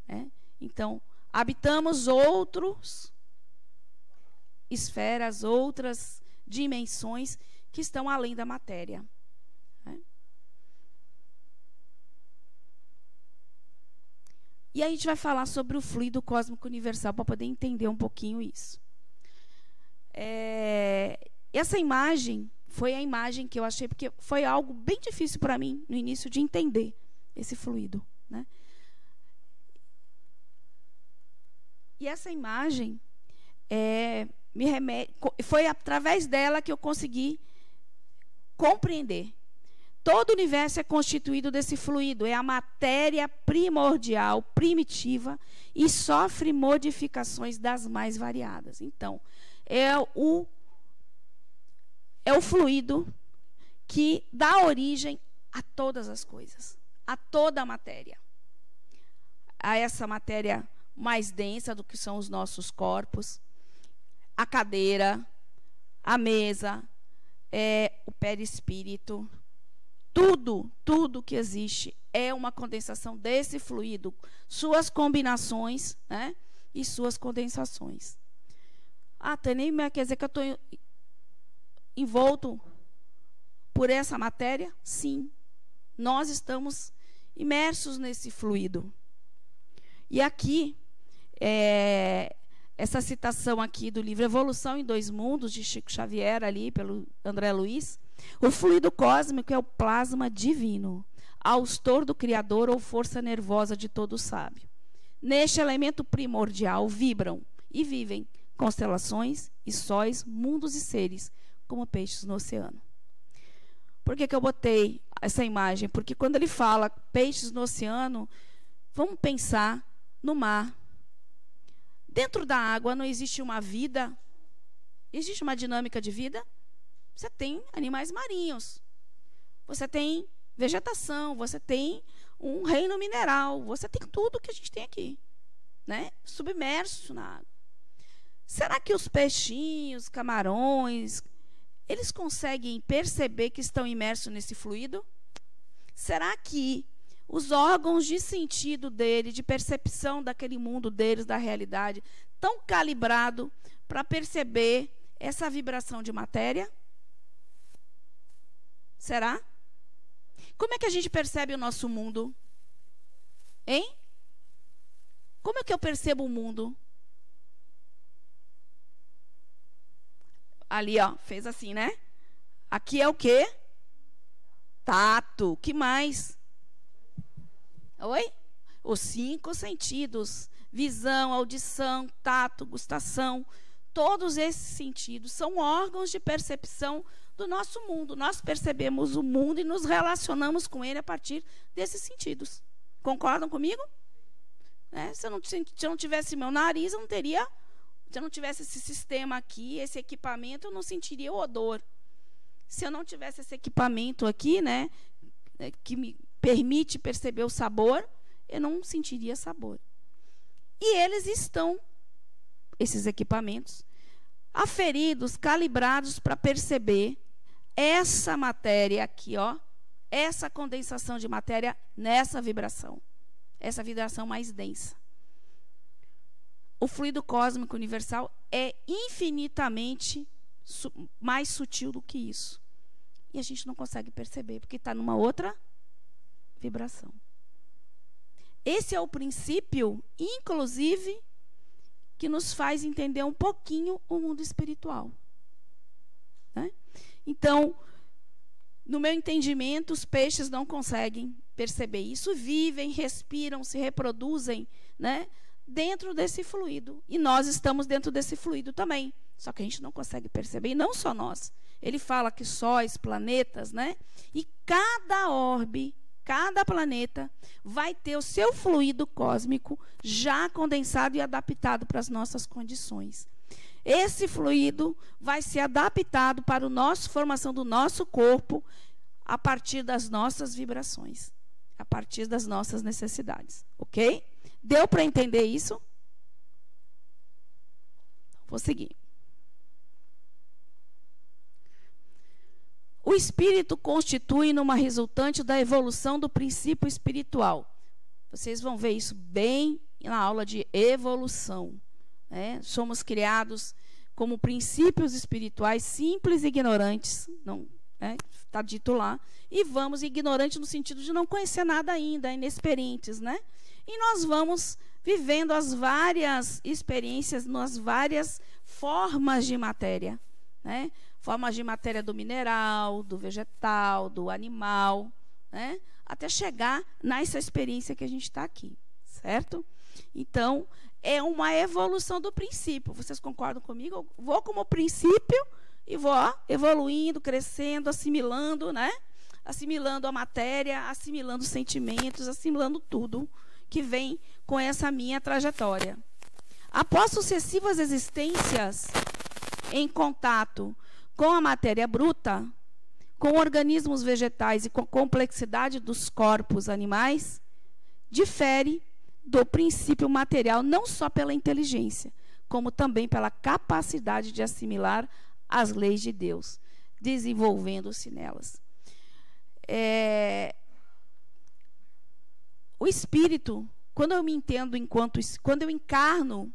Né? Então, habitamos outras esferas, outras dimensões que estão além da matéria. Né? E aí a gente vai falar sobre o fluido cósmico universal para poder entender um pouquinho isso. Essa imagem foi a imagem que eu achei, porque foi algo bem difícil para mim no início de entender esse fluido. Né? E essa imagem foi através dela que eu consegui compreender. Todo o universo é constituído desse fluido, é a matéria primordial, primitiva, e sofre modificações das mais variadas. Então, é o fluido que dá origem a todas as coisas, a toda a matéria. A essa matéria mais densa do que são os nossos corpos, a cadeira, a mesa, o perispírito, tudo que existe é uma condensação desse fluido, suas combinações, né, e suas condensações. Tânia, quer dizer que eu estou envolto por essa matéria? Sim, nós estamos imersos nesse fluido. E aqui, essa citação aqui do livro Evolução em Dois Mundos, de Chico Xavier, ali pelo André Luiz, o fluido cósmico é o plasma divino, austor do Criador ou força nervosa de todo sábio. Neste elemento primordial vibram e vivem constelações e sóis, mundos e seres, como peixes no oceano. Por que eu botei essa imagem? Porque quando ele fala peixes no oceano, vamos pensar no mar. Dentro da água não existe uma vida? Existe uma dinâmica de vida? Você tem animais marinhos, você tem vegetação, você tem um reino mineral, você tem tudo que a gente tem aqui, né? Submerso na água. Será que os peixinhos, camarões, eles conseguem perceber que estão imersos nesse fluido? Será que os órgãos de sentido dele, de percepção daquele mundo deles, da realidade, estão calibrados para perceber essa vibração de matéria? Será? Como é que a gente percebe o nosso mundo? Hein? Como é que eu percebo o mundo? Ali, ó, fez assim, né? Aqui é o quê? Tato. Que mais? Oi? Os 5 sentidos. Visão, audição, tato, gustação. Todos esses sentidos são órgãos de percepção do nosso mundo. Nós percebemos o mundo e nos relacionamos com ele a partir desses sentidos. Concordam comigo? Se eu não tivesse meu nariz, eu não teria... Se eu não tivesse esse sistema aqui, esse equipamento, eu não sentiria o odor. Se eu não tivesse esse equipamento aqui, né, que me permite perceber o sabor, eu não sentiria sabor. E eles estão, esses equipamentos, aferidos, calibrados para perceber essa matéria aqui, ó, essa condensação de matéria nessa vibração. Essa vibração mais densa. O fluido cósmico universal é infinitamente mais sutil do que isso. E a gente não consegue perceber, porque está numa outra vibração. Esse é o princípio, inclusive, que nos faz entender um pouquinho o mundo espiritual. Né? Então, no meu entendimento, os peixes não conseguem perceber isso, vivem, respiram, se reproduzem, né, dentro desse fluido. E nós estamos dentro desse fluido também. Só que a gente não consegue perceber, e não só nós. Ele fala que sóis, planetas, né? E cada orbe, cada planeta vai ter o seu fluido cósmico já condensado e adaptado para as nossas condições. Esse fluido vai ser adaptado para a formação do nosso corpo a partir das nossas vibrações, a partir das nossas necessidades. Ok? Deu para entender isso? Vou seguir. O espírito constitui numa resultante da evolução do princípio espiritual. Vocês vão ver isso bem na aula de evolução. Né? Somos criados como princípios espirituais simples e ignorantes, não, está dito lá, e vamos ignorantes no sentido de não conhecer nada ainda, inexperientes, né? E nós vamos vivendo as várias experiências nas várias formas de matéria, né? Formas de matéria do mineral, do vegetal, do animal, né? Até chegar nessa experiência que a gente está aqui, certo? Então, é uma evolução do princípio. Vocês concordam comigo? Eu vou como princípio e vou evoluindo, crescendo, assimilando, né? assimilando a matéria, assimilando os sentimentos, assimilando tudo que vem com essa minha trajetória. Após sucessivas existências em contato com a matéria bruta, com organismos vegetais e com a complexidade dos corpos animais, difere do princípio material não só pela inteligência, como também pela capacidade de assimilar as leis de Deus, desenvolvendo-se nelas. O espírito, quando eu me entendo quando eu encarno,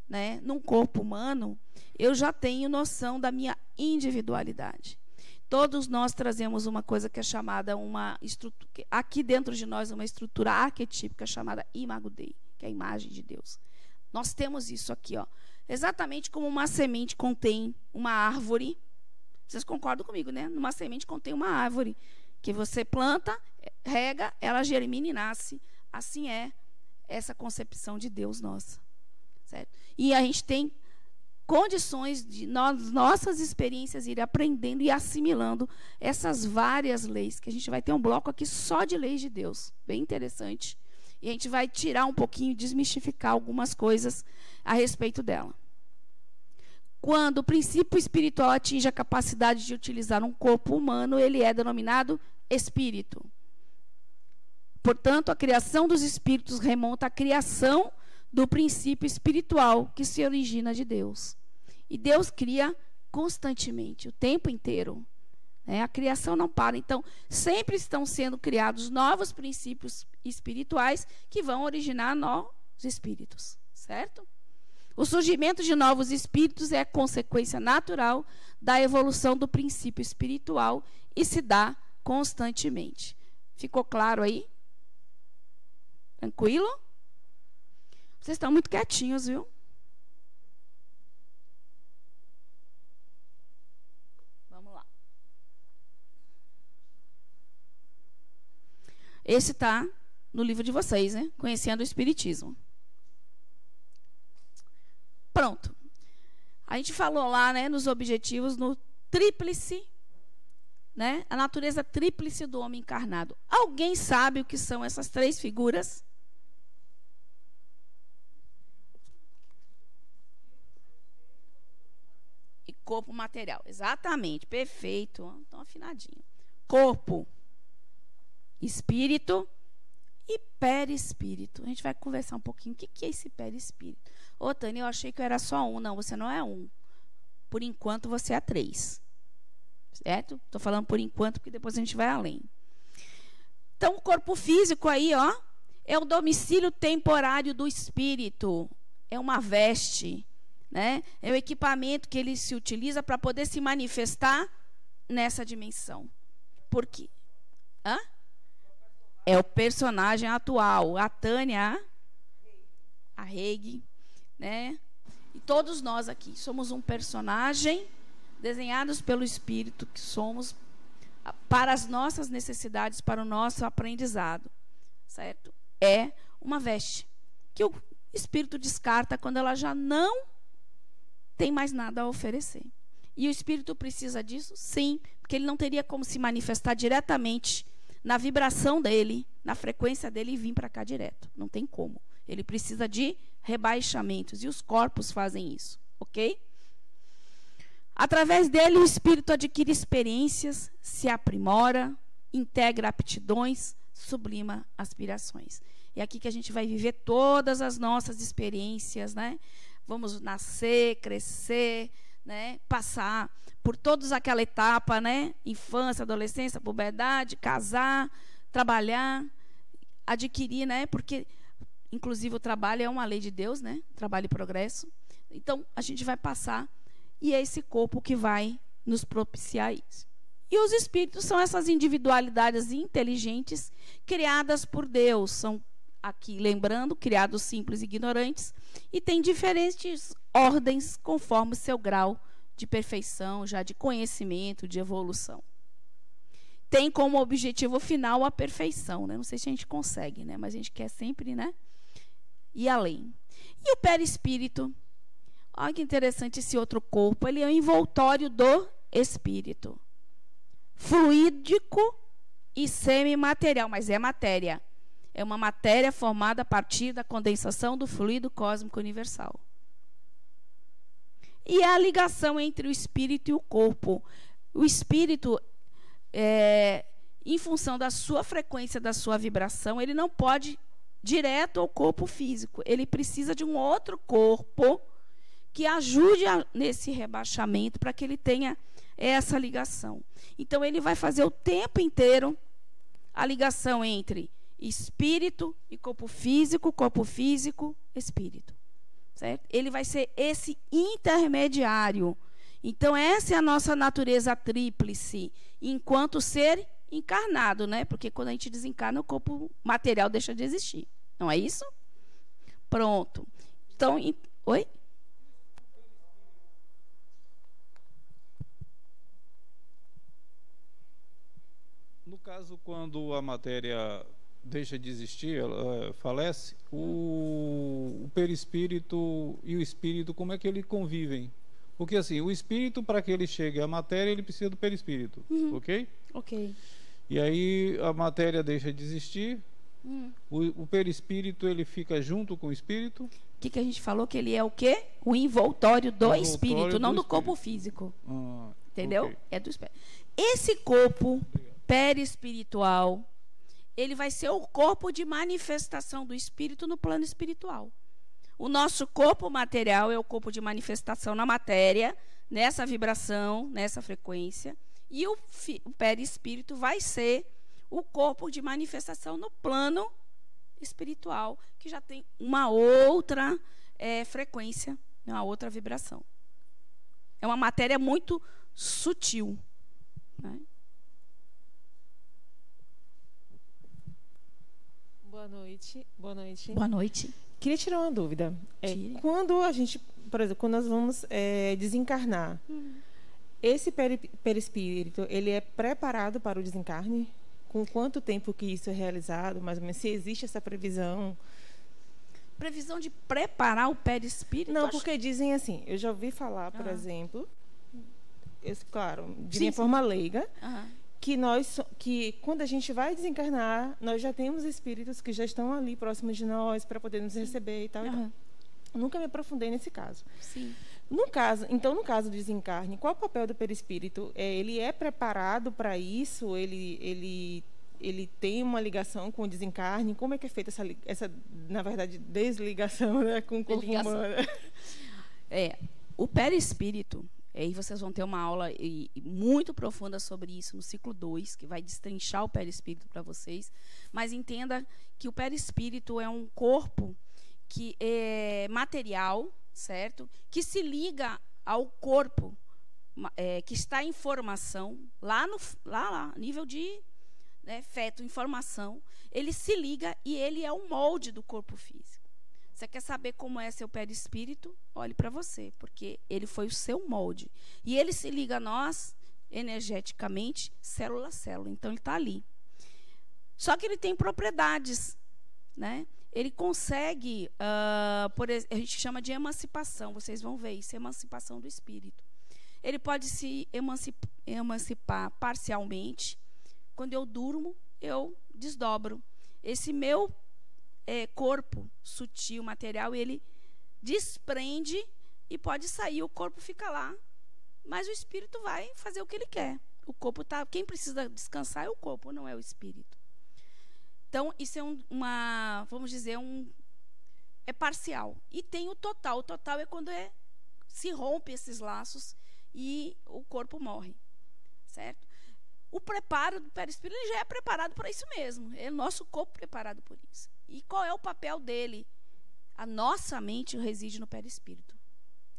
né, num corpo humano, eu já tenho noção da minha individualidade. Todos nós trazemos uma coisa que é chamada uma estrutura, aqui dentro de nós, uma estrutura arquetípica chamada Imago Dei, que é a imagem de Deus. Nós temos isso aqui, ó. Exatamente como uma semente contém uma árvore. Vocês concordam comigo, né? Uma semente contém uma árvore que você planta, rega, ela germina e nasce. Assim é essa concepção de Deus nossa. Certo? E a gente tem condições de nossas experiências ir aprendendo e assimilando essas várias leis, que a gente vai ter um bloco aqui só de leis de Deus, bem interessante, e a gente vai tirar um pouquinho, desmistificar algumas coisas a respeito dela. Quando o princípio espiritual atinge a capacidade de utilizar um corpo humano, ele é denominado espírito. Portanto, a criação dos espíritos remonta à criação do princípio espiritual que se origina de Deus. E Deus cria constantemente, o tempo inteiro. Né? A criação não para. Então, sempre estão sendo criados novos princípios espirituais que vão originar novos espíritos. Certo? O surgimento de novos espíritos é a consequência natural da evolução do princípio espiritual e se dá constantemente. Ficou claro aí? Tranquilo? Vocês estão muito quietinhos, viu? Vamos lá. Esse está no livro de vocês, né? Conhecendo o Espiritismo. Pronto. A gente falou lá, né, nos objetivos, no tríplice, né? A natureza tríplice do homem encarnado. Alguém sabe o que são essas três figuras? E corpo material. Exatamente, perfeito. Estão afinadinho. Corpo, espírito e perispírito. A gente vai conversar um pouquinho. O que é esse perispírito? Ô, Tânia, eu achei que eu era só um. Não, você não é um. Por enquanto, você é 3. Certo? Estou falando por enquanto, porque depois a gente vai além. Então, o corpo físico aí, ó, é o domicílio temporário do espírito. É uma veste, né? É o equipamento que ele se utiliza para poder se manifestar nessa dimensão. Por quê? Hã? É o personagem atual. A Tânia, a Reig, né? E todos nós aqui somos um personagem desenhados pelo Espírito, que somos para as nossas necessidades, para o nosso aprendizado. Certo? É uma veste que o Espírito descarta quando ela já não tem mais nada a oferecer. E o Espírito precisa disso? Sim, porque ele não teria como se manifestar diretamente na vibração dele, na frequência dele e vir para cá direto. Não tem como. Ele precisa de rebaixamentos e os corpos fazem isso, ok? Através dele, o espírito adquire experiências, se aprimora, integra aptidões, sublima aspirações. É aqui que a gente vai viver todas as nossas experiências, né? Vamos nascer, crescer, né? Passar por toda aquela etapa, né? Infância, adolescência, puberdade, casar, trabalhar, adquirir, né? Porque, inclusive, o trabalho é uma lei de Deus, né? Trabalho e progresso. Então, a gente vai passar e é esse corpo que vai nos propiciar isso. E os espíritos são essas individualidades inteligentes criadas por Deus. São, aqui lembrando, criados simples e ignorantes e têm diferentes ordens conforme o seu grau de perfeição, já de conhecimento, de evolução. Tem como objetivo final a perfeição, né? Não sei se a gente consegue, né? Mas a gente quer sempre, né, ir além. E o perispírito? Olha que interessante esse outro corpo. Ele é o envoltório do espírito. Fluídico e semimaterial, mas é matéria. É uma matéria formada a partir da condensação do fluido cósmico universal. E a ligação entre o espírito e o corpo. O espírito, em função da sua frequência, da sua vibração, ele não pode direto ao corpo físico. Ele precisa de um outro corpo que ajude nesse rebaixamento para que ele tenha essa ligação. Então, ele vai fazer o tempo inteiro a ligação entre espírito e corpo físico, espírito. Certo? Ele vai ser esse intermediário. Então, essa é a nossa natureza tríplice, enquanto ser encarnado, né? Porque quando a gente desencarna, o corpo material deixa de existir. Não é isso? Pronto. Então, oi? No caso, quando a matéria deixa de existir, ela falece, o perispírito e o espírito, como é que eles convivem? Porque assim, o espírito, para que ele chegue à matéria, ele precisa do perispírito, ok? Ok. E aí a matéria deixa de existir, o perispírito, ele fica junto com o espírito. O que a gente falou? Que ele é o quê? O envoltório do espírito, não do corpo físico. Entendeu? Okay. É do espírito. Esse corpo perispiritual, ele vai ser o corpo de manifestação do espírito no plano espiritual. O nosso corpo material é o corpo de manifestação na matéria, nessa vibração, nessa frequência. E o perispírito vai ser o corpo de manifestação no plano espiritual, que já tem uma outra frequência, uma outra vibração. É uma matéria muito sutil, né? Boa noite. Boa noite. Boa noite. Queria tirar uma dúvida. Quando a gente, por exemplo, quando nós vamos desencarnar, esse perispírito, ele é preparado para o desencarne? Com quanto tempo que isso é realizado? Mais ou menos, se existe essa previsão? Previsão de preparar o perispírito? Não, porque dizem assim, eu já ouvi falar, por exemplo, claro, de minha forma leiga, que quando a gente vai desencarnar, nós já temos espíritos que já estão ali próximos de nós para poder nos receber e tal. Nunca me aprofundei nesse caso. Sim. No caso do desencarne, qual o papel do perispírito? Ele é preparado para isso? Ele tem uma ligação com o desencarne? Como é que é feita essa na verdade, desligação, né, com o corpo humano? O perispírito, aí vocês vão ter uma aula muito profunda sobre isso no ciclo 2, que vai destrinchar o perispírito para vocês. Mas entenda que o perispírito é um corpo que é material, certo? Que se liga ao corpo que está em formação, lá, nível de feto, informação. Ele se liga e ele é um molde do corpo físico. Você quer saber como é seu perispírito? Olhe para você, porque ele foi o seu molde. E ele se liga a nós energeticamente, célula a célula. Então, ele está ali. Só que ele tem propriedades, né? Ele consegue, a gente chama de emancipação, vocês vão ver isso, emancipação do espírito. Ele pode se emancipar parcialmente. Quando eu durmo, eu desdobro. Esse meu corpo sutil, material, ele desprende e pode sair, o corpo fica lá, mas o espírito vai fazer o que ele quer. O corpo quem precisa descansar é o corpo, não é o espírito. Então, isso é vamos dizer, é parcial. E tem o total. O total é quando se rompe esses laços e o corpo morre. Certo? O preparo do perispírito já é preparado para isso mesmo. É o nosso corpo preparado por isso. E qual é o papel dele? A nossa mente reside no perispírito.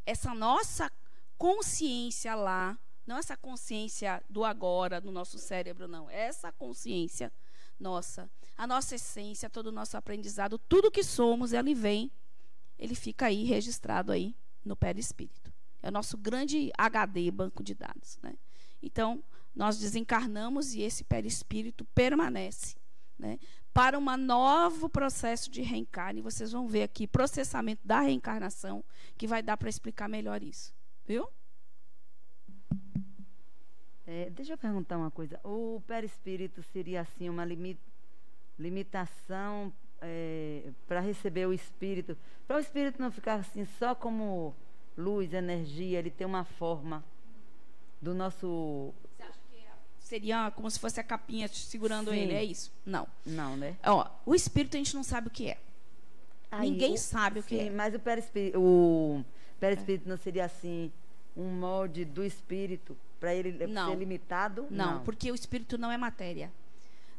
Essa nossa consciência lá, não essa consciência do agora, do nosso cérebro, não. Essa consciência nossa, a nossa essência, todo o nosso aprendizado, tudo que somos, ele fica aí registrado aí no perispírito. É o nosso grande HD, banco de dados, né? Então, nós desencarnamos e esse perispírito permanece, né, para um novo processo de reencarne. Vocês vão ver aqui processamento da reencarnação, que vai dar para explicar melhor isso. Viu? Deixa eu perguntar uma coisa. O perispírito seria assim uma limitação para receber o espírito? Para o espírito não ficar assim só como luz, energia, ele tem uma forma do nosso... Você acha que seria como se fosse a capinha segurando Sim. ele? É isso? Não. Não, né? Ó, o espírito a gente não sabe o que é. Aí, Ninguém sabe o que é. Mas o perispírito não seria assim um molde do espírito para ele Não. ser limitado? Não, porque o espírito não é matéria.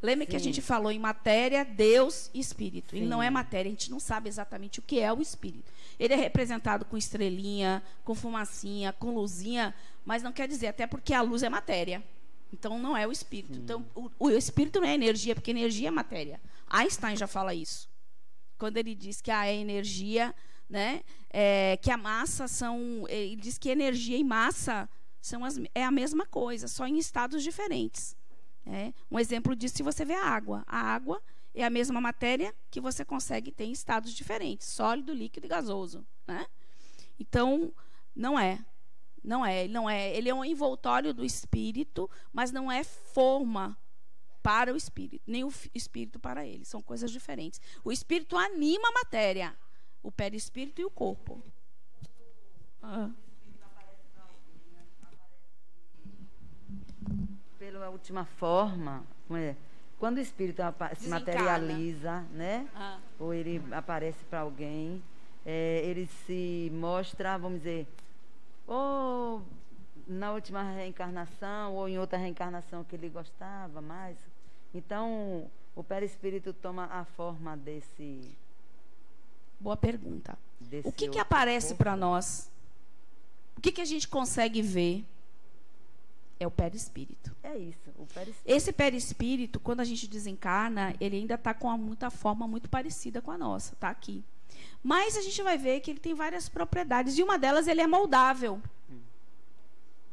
Lembra que a Sim. gente falou em matéria, Deus e espírito. Ele Sim. não é matéria, a gente não sabe exatamente o que é o espírito. Ele é representado com estrelinha, com fumacinha, com luzinha, mas não quer dizer, até porque a luz é matéria. Então não é o espírito. Sim. Então o espírito não é energia, porque energia é matéria. Einstein já fala isso. Quando ele diz que a energia, né, que a massa são... Ele diz que energia e massa é a mesma coisa, só em estados diferentes. Um exemplo disso, se você vê a água. A água é a mesma matéria que você consegue ter em estados diferentes, sólido, líquido e gasoso, né? Então, não é. Ele é um envoltório do espírito, mas não é forma para o espírito, nem o espírito para ele. São coisas diferentes. O espírito anima a matéria, o perispírito e o corpo. Pela última forma, quando o espírito se materializa, né? Ou ele aparece para alguém, ele se mostra, vamos dizer, ou na última reencarnação, ou em outra reencarnação que ele gostava mais. Então, o perispírito toma a forma desse... Boa pergunta. Desse O que outro aparece corpo. para nós? O que a gente consegue ver? É o perispírito. É isso, o perispírito. Esse perispírito, quando a gente desencarna, ele ainda está com muita forma muito parecida com a nossa, está aqui. Mas a gente vai ver que ele tem várias propriedades, e uma delas, ele é moldável.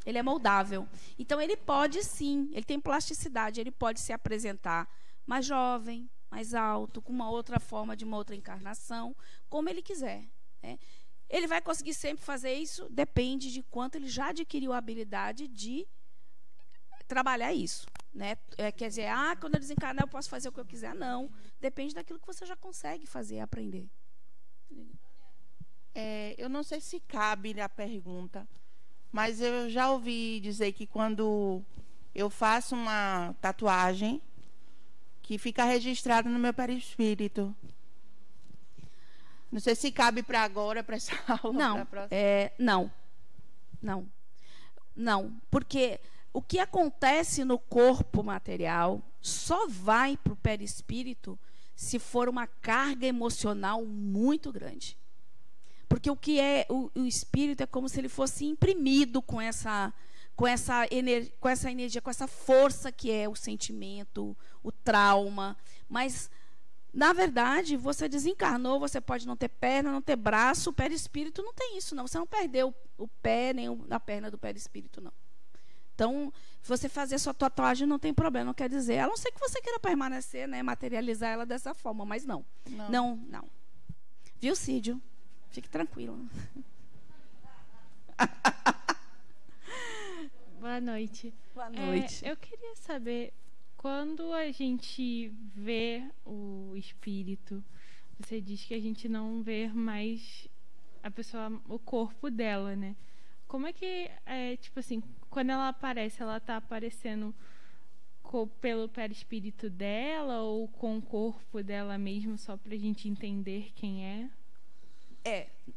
Ele é moldável. Então, ele pode sim, ele tem plasticidade, ele pode se apresentar mais jovem, mais alto, com uma outra forma de uma outra encarnação, como ele quiser, né? Ele vai conseguir sempre fazer isso, depende de quanto ele já adquiriu a habilidade de trabalhar isso, né? Quer dizer, quando eu desencarnar eu posso fazer o que eu quiser. Não, depende daquilo que você já consegue fazer, aprender. Eu não sei se cabe a pergunta, mas eu já ouvi dizer que quando eu faço uma tatuagem, que fica registrado no meu perispírito. Não sei se cabe para agora, para essa aula. Não, não, porque o que acontece no corpo material só vai para o perispírito se for uma carga emocional muito grande. Porque o que é o espírito é como se ele fosse imprimido com essa energia, com essa força que é o sentimento, o trauma. Mas, na verdade, você desencarnou, você pode não ter perna, não ter braço, o perispírito não tem isso, não. Você não perdeu o pé nem a perna do perispírito, não. Então, se você fazer sua tatuagem, não tem problema, não quer dizer, a não ser que você queira permanecer, né, materializar ela dessa forma, mas não. Não. Viu, Cídio? Fique tranquilo. Boa noite. Boa noite. Eu queria saber, quando a gente vê o espírito, você diz que a gente não vê mais a pessoa, o corpo dela, né? Como é que, tipo assim, quando ela aparece, ela tá aparecendo pelo perispírito dela ou com o corpo dela mesmo, só pra gente entender quem é?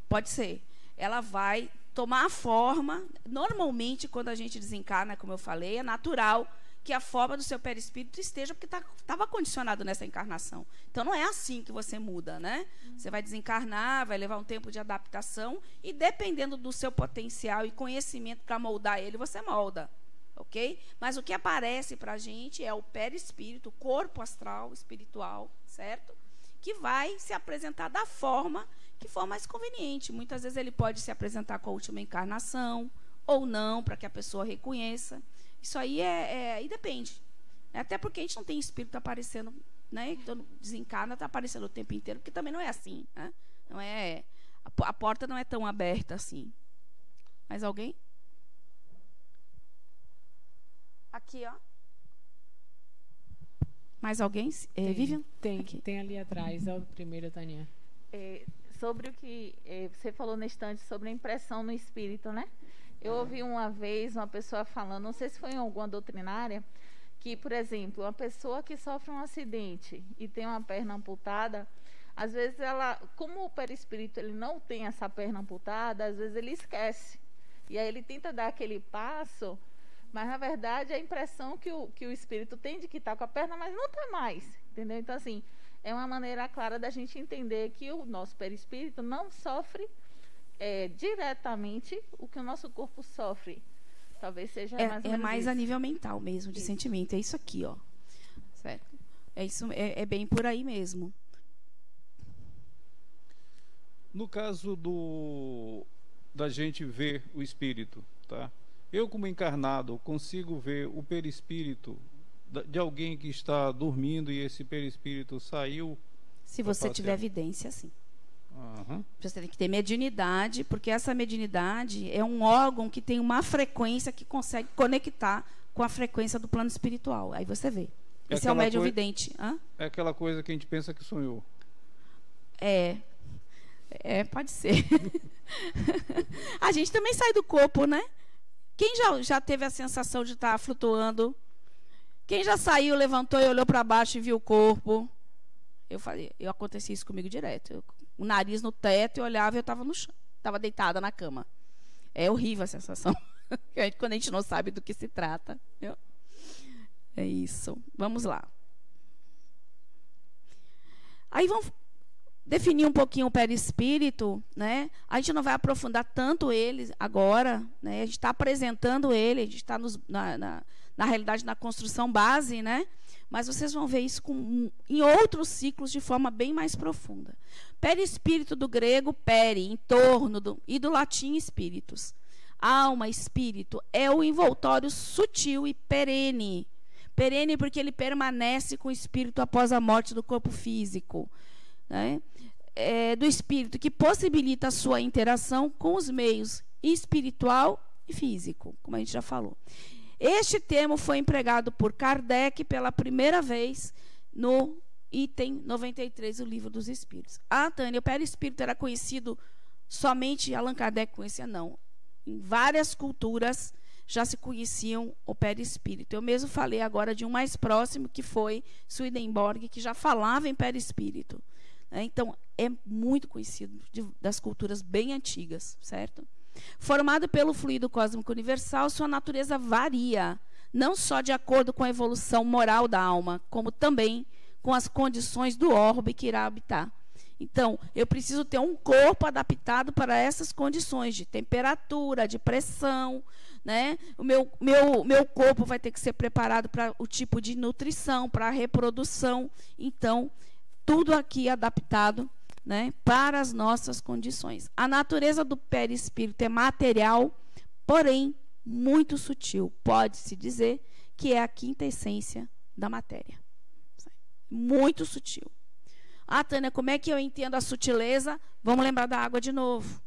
Pode ser. Ela vai tomar a forma. Normalmente, quando a gente desencarna, como eu falei, é natural que a forma do seu perispírito esteja, porque estava condicionado nessa encarnação. Então, não é assim que você muda, né? Você vai desencarnar, vai levar um tempo de adaptação, e dependendo do seu potencial e conhecimento para moldar ele, você molda, ok? Mas o que aparece para a gente é o perispírito, o corpo astral, espiritual, certo? Que vai se apresentar da forma que for mais conveniente. Muitas vezes ele pode se apresentar com a última encarnação, ou não, para que a pessoa reconheça. Isso aí aí depende. Até porque a gente não tem espírito aparecendo, né? Então, desencarna, está aparecendo o tempo inteiro, porque também não é assim, né? Não é, a porta não é tão aberta assim. Mais alguém? Aqui, ó. Mais alguém? Vivian? Tem ali atrás, é o primeiro, Tânia. Sobre o que você falou na estante, sobre a impressão no espírito, né? Eu ouvi uma vez uma pessoa falando, não sei se foi em alguma doutrinária, que, por exemplo, uma pessoa que sofre um acidente e tem uma perna amputada, às vezes ela, como o perispírito ele não tem essa perna amputada, às vezes ele esquece. E aí ele tenta dar aquele passo, mas na verdade a impressão que o espírito tem de que está com a perna, mas não está mais, entendeu? Então, assim, é uma maneira clara da gente entender que o nosso perispírito não sofre diretamente o que o nosso corpo sofre. Talvez seja mais ou menos mais isso. A nível mental mesmo, de sentimento. É isso aqui, ó. Certo? É isso, é bem por aí mesmo. No caso da gente ver o espírito, tá? Eu, como encarnado, consigo ver o perispírito de alguém que está dormindo e esse perispírito saiu? Se você tiver evidência, sim. Uhum. Você tem que ter mediunidade, porque essa mediunidade é um órgão que tem uma frequência que consegue conectar com a frequência do plano espiritual. Aí você vê. Esse é o médium vidente. É aquela coisa que a gente pensa que sonhou. Pode ser. A gente também sai do corpo, né? Quem já teve a sensação de estar flutuando? Quem já saiu, levantou e olhou para baixo e viu o corpo? Acontecia isso comigo direto. O nariz no teto e olhava e eu estava no chão. Estava deitada na cama. É horrível a sensação. Quando a gente não sabe do que se trata. Viu? É isso. Vamos lá. Aí vamos definir um pouquinho o perispírito, né? A gente não vai aprofundar tanto ele agora, né? A gente está apresentando ele, a gente está na realidade na construção base, né? Mas vocês vão ver isso em outros ciclos de forma bem mais profunda. Perispírito do grego, peri, em torno, e do latim, espíritos. Alma, espírito, é o envoltório sutil e perene. Perene porque ele permanece com o espírito após a morte do corpo físico, né? Do espírito, que possibilita a sua interação com os meios espiritual e físico, como a gente já falou. Este termo foi empregado por Kardec pela primeira vez no item 93 do Livro dos Espíritos. Tânia, o perispírito era conhecido somente, Allan Kardec conhecia? Não. Em várias culturas já se conheciam o perispírito. Eu mesmo falei agora de um mais próximo, que foi Swedenborg, que já falava em perispírito. Então, é muito conhecido das culturas bem antigas, certo? Formado pelo fluido cósmico universal, sua natureza varia, não só de acordo com a evolução moral da alma, como também com as condições do orbe que irá habitar. Então, eu preciso ter um corpo adaptado para essas condições de temperatura, de pressão, né? O meu corpo vai ter que ser preparado para o tipo de nutrição, para a reprodução. Então, tudo aqui adaptado, né, para as nossas condições. A natureza do perispírito é material, porém muito sutil. Pode-se dizer que é a quinta essência da matéria. Muito sutil. Tânia, como é que eu entendo a sutileza? Vamos lembrar da água de novo.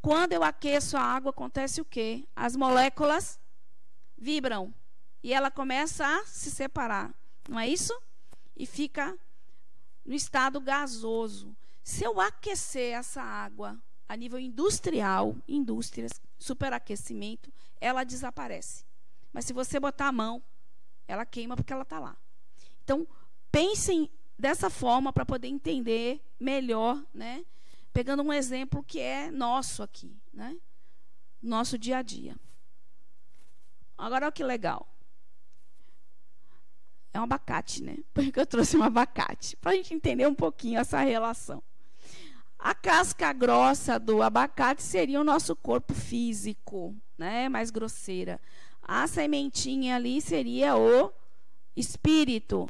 Quando eu aqueço a água, acontece o quê? As moléculas vibram e ela começa a se separar. Não é isso? E fica no estado gasoso. Se eu aquecer essa água a nível industrial, indústrias, superaquecimento, ela desaparece. Mas se você botar a mão, ela queima porque ela está lá. Então, pensem dessa forma para poder entender melhor, né? Pegando um exemplo que é nosso aqui, né? Nosso dia a dia. Agora, olha que legal. É um abacate, né? Porque eu trouxe um abacate, para a gente entender um pouquinho essa relação. A casca grossa do abacate seria o nosso corpo físico, né? Mais grosseira. A sementinha ali seria o espírito.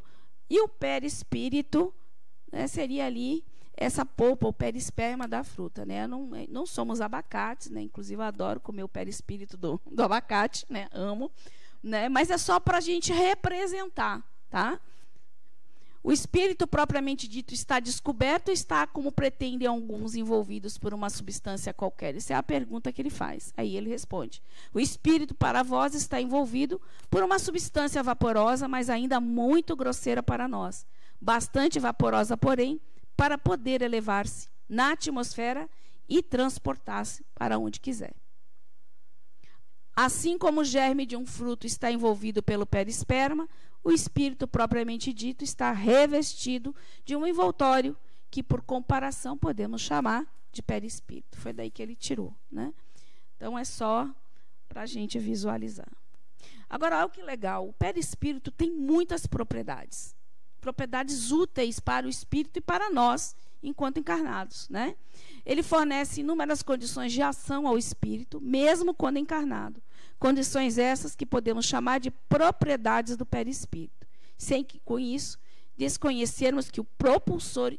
E o perispírito, né, seria ali essa polpa, o perisperma da fruta, né? Não somos abacates, né? Inclusive eu adoro comer o perispírito do abacate, né? Amo, né? Mas é só para a gente representar, tá? O espírito propriamente dito está descoberto ou está, como pretendem alguns, envolvidos por uma substância qualquer? Essa é a pergunta que ele faz. Aí ele responde: o espírito para vós está envolvido por uma substância vaporosa, mas ainda muito grosseira para nós. Bastante vaporosa, porém, para poder elevar-se na atmosfera e transportar-se para onde quiser. Assim como o germe de um fruto está envolvido pelo perisperma, o espírito propriamente dito está revestido de um envoltório que, por comparação, podemos chamar de perispírito. Foi daí que ele tirou, né? Então, é só para a gente visualizar. Agora, olha que legal. O perispírito tem muitas propriedades. Propriedades úteis para o espírito e para nós, enquanto encarnados, né? Ele fornece inúmeras condições de ação ao espírito, mesmo quando encarnado. Condições essas que podemos chamar de propriedades do perispírito, sem que, com isso, desconhecermos que o propulsor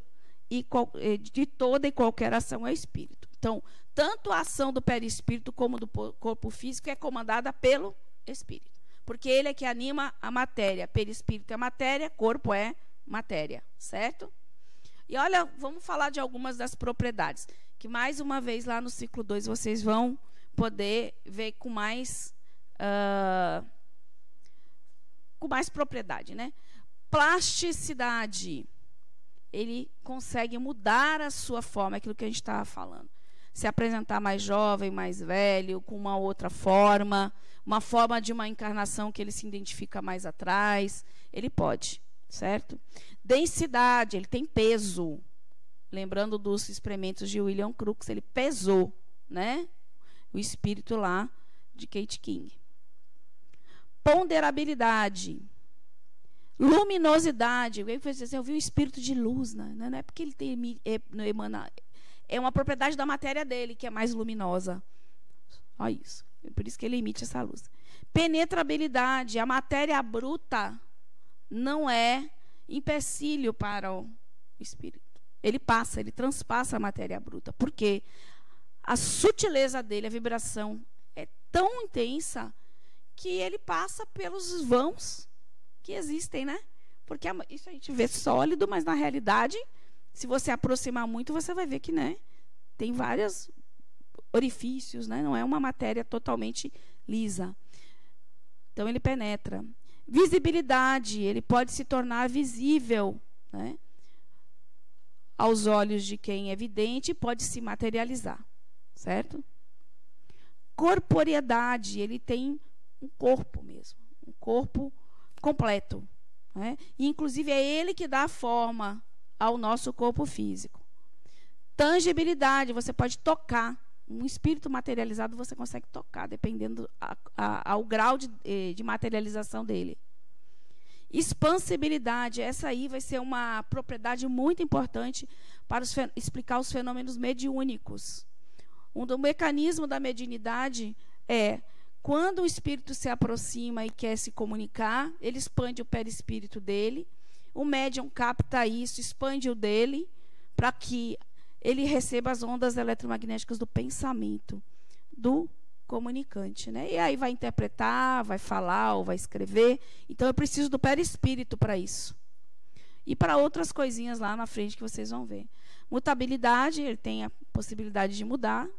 de toda e qualquer ação é o espírito. Então, tanto a ação do perispírito como do corpo físico é comandada pelo espírito, porque ele é que anima a matéria. Perispírito é matéria, corpo é matéria, certo? E olha, vamos falar de algumas das propriedades, que mais uma vez lá no ciclo 2 vocês vão poder ver com mais propriedade, né? Plasticidade. Ele consegue mudar a sua forma, aquilo que a gente estava falando. Se apresentar mais jovem, mais velho, com uma outra forma, uma forma de uma encarnação que ele se identifica mais atrás, ele pode, certo? Densidade, ele tem peso. Lembrando dos experimentos de William Crookes, ele pesou, né? O espírito lá de Kate King. Ponderabilidade. Luminosidade. Eu vi o espírito de luz, né? Não é porque ele tem é uma propriedade da matéria dele que é mais luminosa. Olha isso. É por isso que ele emite essa luz. Penetrabilidade. A matéria bruta não é empecilho para o espírito. Ele transpassa a matéria bruta. Por quê? A sutileza dele, a vibração, é tão intensa que ele passa pelos vãos que existem, né? Porque isso a gente vê sólido, mas na realidade, se você aproximar muito, você vai ver que, né, tem vários orifícios, né? Não é uma matéria totalmente lisa. Então, ele penetra. Visibilidade, ele pode se tornar visível, né, aos olhos de quem é vidente, e pode se materializar, certo? Corporeidade, ele tem um corpo mesmo, um corpo completo, né? E, inclusive, é ele que dá a ao nosso corpo físico. Tangibilidade, você pode tocar. Um espírito materializado você consegue tocar, dependendo ao grau de materialização dele. Expansibilidade, essa aí vai ser uma propriedade muito importante para explicar os fenômenos mediúnicos. Um do mecanismo da mediunidade é, quando o espírito se aproxima e quer se comunicar, ele expande o perispírito dele, o médium capta isso, expande o dele, para que ele receba as ondas eletromagnéticas do pensamento do comunicante, né? E aí vai interpretar, vai falar ou vai escrever. Então, eu preciso do perispírito para isso. E para outras coisinhas lá na frente que vocês vão ver. Mutabilidade, ele tem a possibilidade de mudar.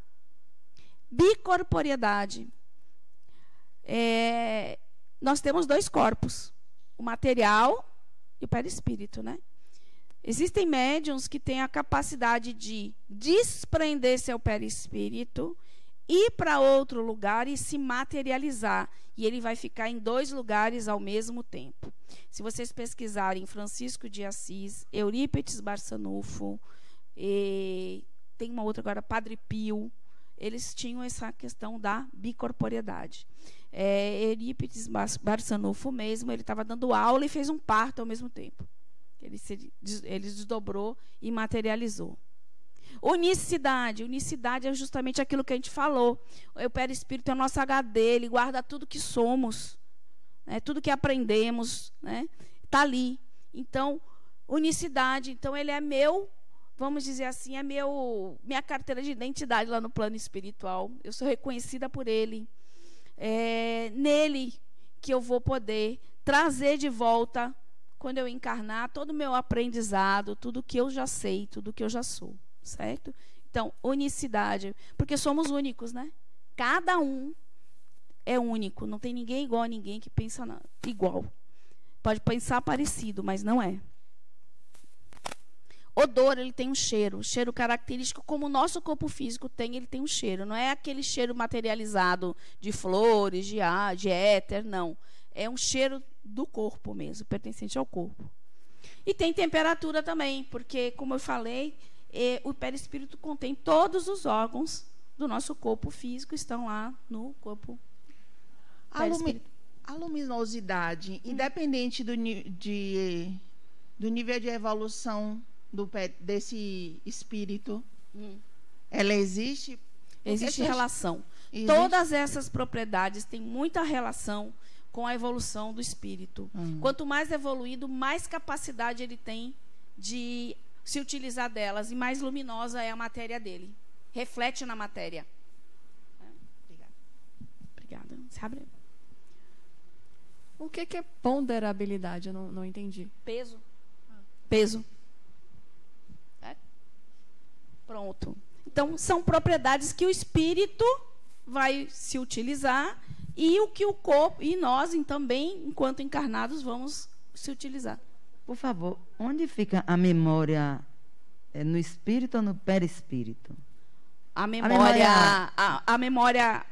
Bicorporiedade. Nós temos dois corpos, o material e o perispírito, né? Existem médiuns que têm a capacidade de desprender seu perispírito, ir para outro lugar e se materializar. E ele vai ficar em dois lugares ao mesmo tempo. Se vocês pesquisarem Francisco de Assis, Eurípides Barçanufo, tem uma outra agora, Padre Pio, eles tinham essa questão da bicorporiedade. Eurípides Barçanufo mesmo, ele estava dando aula e fez um parto ao mesmo tempo. Ele desdobrou e materializou. Unicidade. Unicidade é justamente aquilo que a gente falou. O perispírito é o nosso HD, ele guarda tudo que somos, né? Tudo que aprendemos, né? Está ali. Então, unicidade. Então, ele é meu, vamos dizer assim, minha carteira de identidade lá no plano espiritual. Eu sou reconhecida por ele. É nele que eu vou poder trazer de volta quando eu encarnar, todo o meu aprendizado, tudo que eu já sei, tudo que eu já sou, certo? Então, unicidade, porque somos únicos, né? Cada um é único, não tem ninguém igual a ninguém que pensa igual. Pode pensar parecido, mas não é. Odor, ele tem um cheiro característico, como o nosso corpo físico tem, ele tem um cheiro. Não é aquele cheiro materializado de flores, de ar, de éter, não. É um cheiro do corpo mesmo, pertencente ao corpo. E tem temperatura também, porque, como eu falei, o perispírito contém todos os órgãos do nosso corpo físico, estão lá no corpo perispírito. A luminosidade, independente do nível de evolução desse espírito, ela existe? Existe relação. Todas essas propriedades têm muita relação com a evolução do espírito. Quanto mais evoluído, mais capacidade ele tem de se utilizar delas, e mais luminosa é a matéria dele. Reflete na matéria. Obrigada. Se abre. O que é ponderabilidade? Eu não entendi. Peso. Peso. Pronto. Então, são propriedades que o espírito vai se utilizar e o que o corpo, e nós também, enquanto encarnados, vamos se utilizar. Por favor, onde fica a memória? É no espírito ou no perispírito? A memória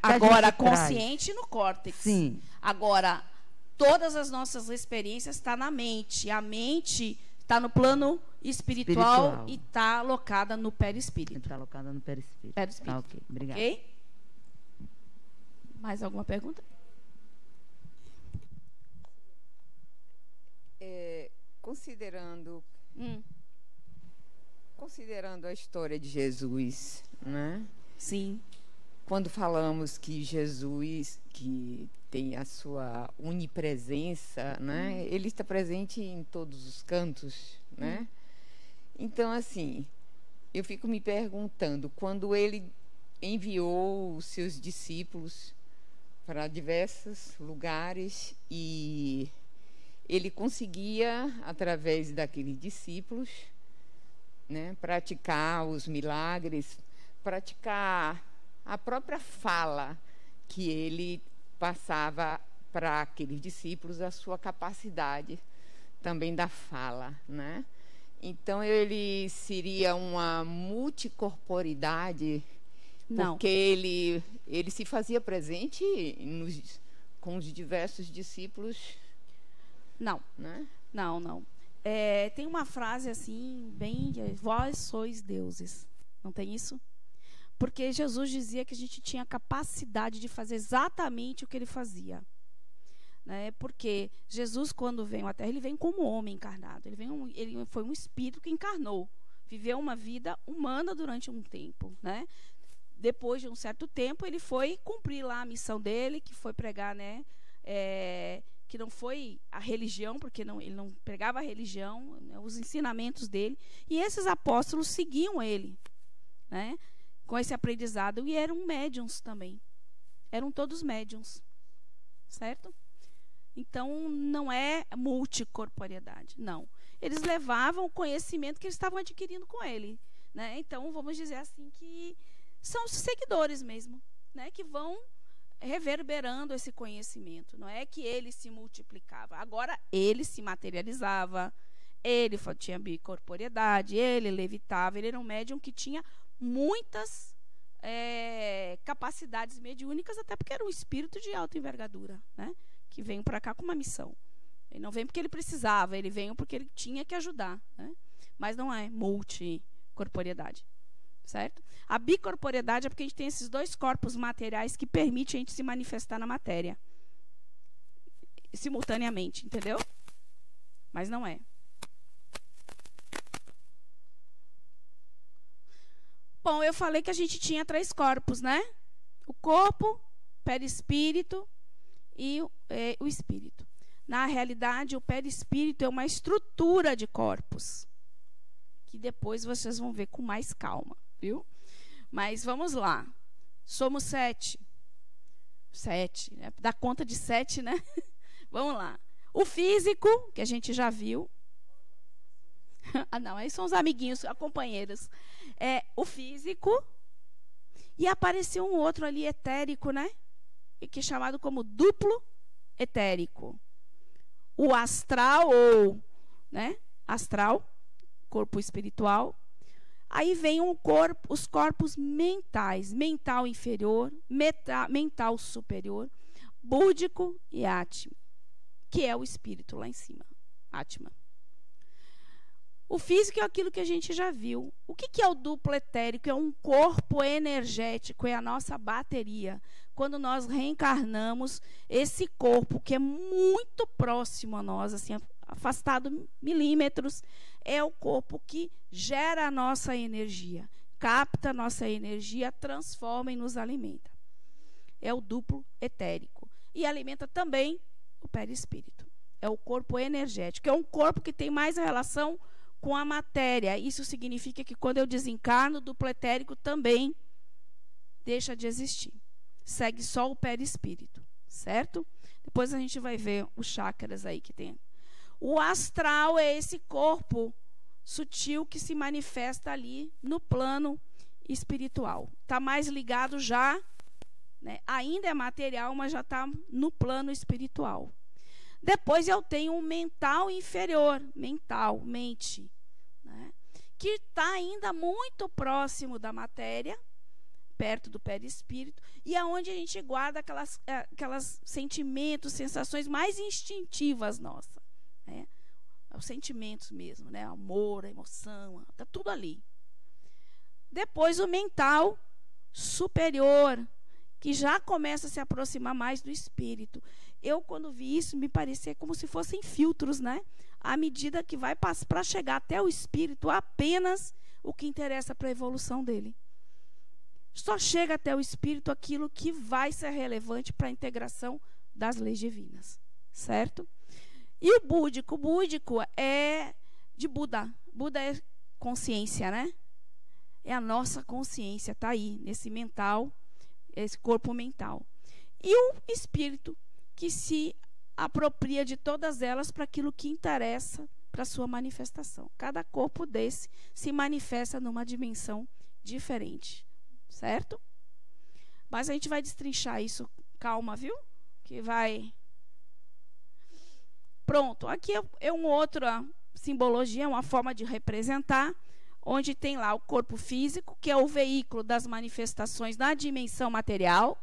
agora consciente no córtex. Sim. Agora, todas as nossas experiências estão na mente. A mente está no plano espiritual e está alocada no perispírito. Está alocada no perispírito. Tá, ok. Obrigada. Ok? Mais alguma pergunta? Considerando a história de Jesus, né? Sim. Quando falamos que Jesus, que tem a sua onipresença, né? Ele está presente em todos os cantos, né? Então, assim, eu fico me perguntando, quando ele enviou os seus discípulos para diversos lugares e ele conseguia, através daqueles discípulos, né, praticar os milagres, praticar a própria fala que ele passava para aqueles discípulos, a sua capacidade também da fala, né? Então, ele seria uma multicorporidade, porque ele se fazia presente com os diversos discípulos? Não, né? Não. Tem uma frase assim, bem, vós sois deuses. Não tem isso? Porque Jesus dizia que a gente tinha capacidade de fazer exatamente o que ele fazia. Né? Porque Jesus, quando veio à Terra, ele vem como homem encarnado. Ele foi um espírito que encarnou. Viveu uma vida humana durante um tempo. Né? Depois de um certo tempo, ele foi cumprir lá a missão dele, que foi pregar, né? Que não foi a religião, porque ele não pregava a religião, né, os ensinamentos dele. E esses apóstolos seguiam ele, né, com esse aprendizado. E eram médiuns também. Eram todos médiuns. Certo? Então, não é multicorporeidade, não. Eles levavam o conhecimento que eles estavam adquirindo com ele. Né? Então, vamos dizer assim que são os seguidores mesmo, né, que vão reverberando esse conhecimento. Não é que ele se multiplicava. Agora, ele se materializava, ele tinha bicorporeidade, ele levitava, ele era um médium que tinha muitas capacidades mediúnicas, até porque era um espírito de alta envergadura, né? Que veio para cá com uma missão. Ele não veio porque ele precisava, ele veio porque ele tinha que ajudar. Né? Mas não é multicorporeidade. Certo? A bicorporeidade é porque a gente tem esses dois corpos materiais que permitem a gente se manifestar na matéria simultaneamente, entendeu? Mas não é. Bom, eu falei que a gente tinha 3 corpos, né? O corpo, perispírito e o espírito. Na realidade, o perispírito é uma estrutura de corpos, que depois vocês vão ver com mais calma. Viu? Mas vamos lá. Somos 7. 7, né? Dá conta de 7, né? Vamos lá. O físico, que a gente já viu. Ah, não, aí são os amiguinhos, companheiros. O físico. E apareceu um outro ali, etérico, né? Que é chamado como duplo etérico. O astral, ou, né? Astral, corpo espiritual. Aí vem os corpos mentais. Mental inferior, mental superior, búdico e átmico, que é o espírito lá em cima. Átma. O físico é aquilo que a gente já viu. O que é o duplo etérico? É um corpo energético, é a nossa bateria. Quando nós reencarnamos, esse corpo que é muito próximo a nós, assim, afastado milímetros, é o corpo que gera a nossa energia, capta a nossa energia, transforma e nos alimenta. É o duplo etérico. E alimenta também o perispírito. É o corpo energético. É um corpo que tem mais relação com a matéria. Isso significa que quando eu desencarno, o duplo etérico também deixa de existir. Segue só o perispírito, certo? Depois a gente vai ver os chakras aí que tem. O astral é esse corpo sutil que se manifesta ali no plano espiritual. Está mais ligado já, né? Ainda é material, mas já está no plano espiritual. Depois eu tenho um mental inferior, mente, né? Que está ainda muito próximo da matéria, perto do perispírito, e aonde a gente guarda aquelas sentimentos, sensações mais instintivas nossas, né? Os sentimentos mesmo, né? Amor, a emoção, está tudo ali. Depois o mental superior, que já começa a se aproximar mais do espírito. Eu, quando vi isso, me parecia como se fossem filtros, né? À medida que vai para chegar até o espírito, apenas o que interessa para a evolução dele. Só chega até o espírito aquilo que vai ser relevante para a integração das leis divinas, certo? E o búdico é de Buda. Buda é consciência, né? É a nossa consciência, está aí, nesse mental, esse corpo mental. E o espírito, que se apropria de todas elas para aquilo que interessa para a sua manifestação. Cada corpo desse se manifesta numa dimensão diferente, certo? Mas a gente vai destrinchar isso, calma, viu? Que vai... Pronto, aqui é uma outra simbologia, uma forma de representar, onde tem lá o corpo físico, que é o veículo das manifestações na dimensão material.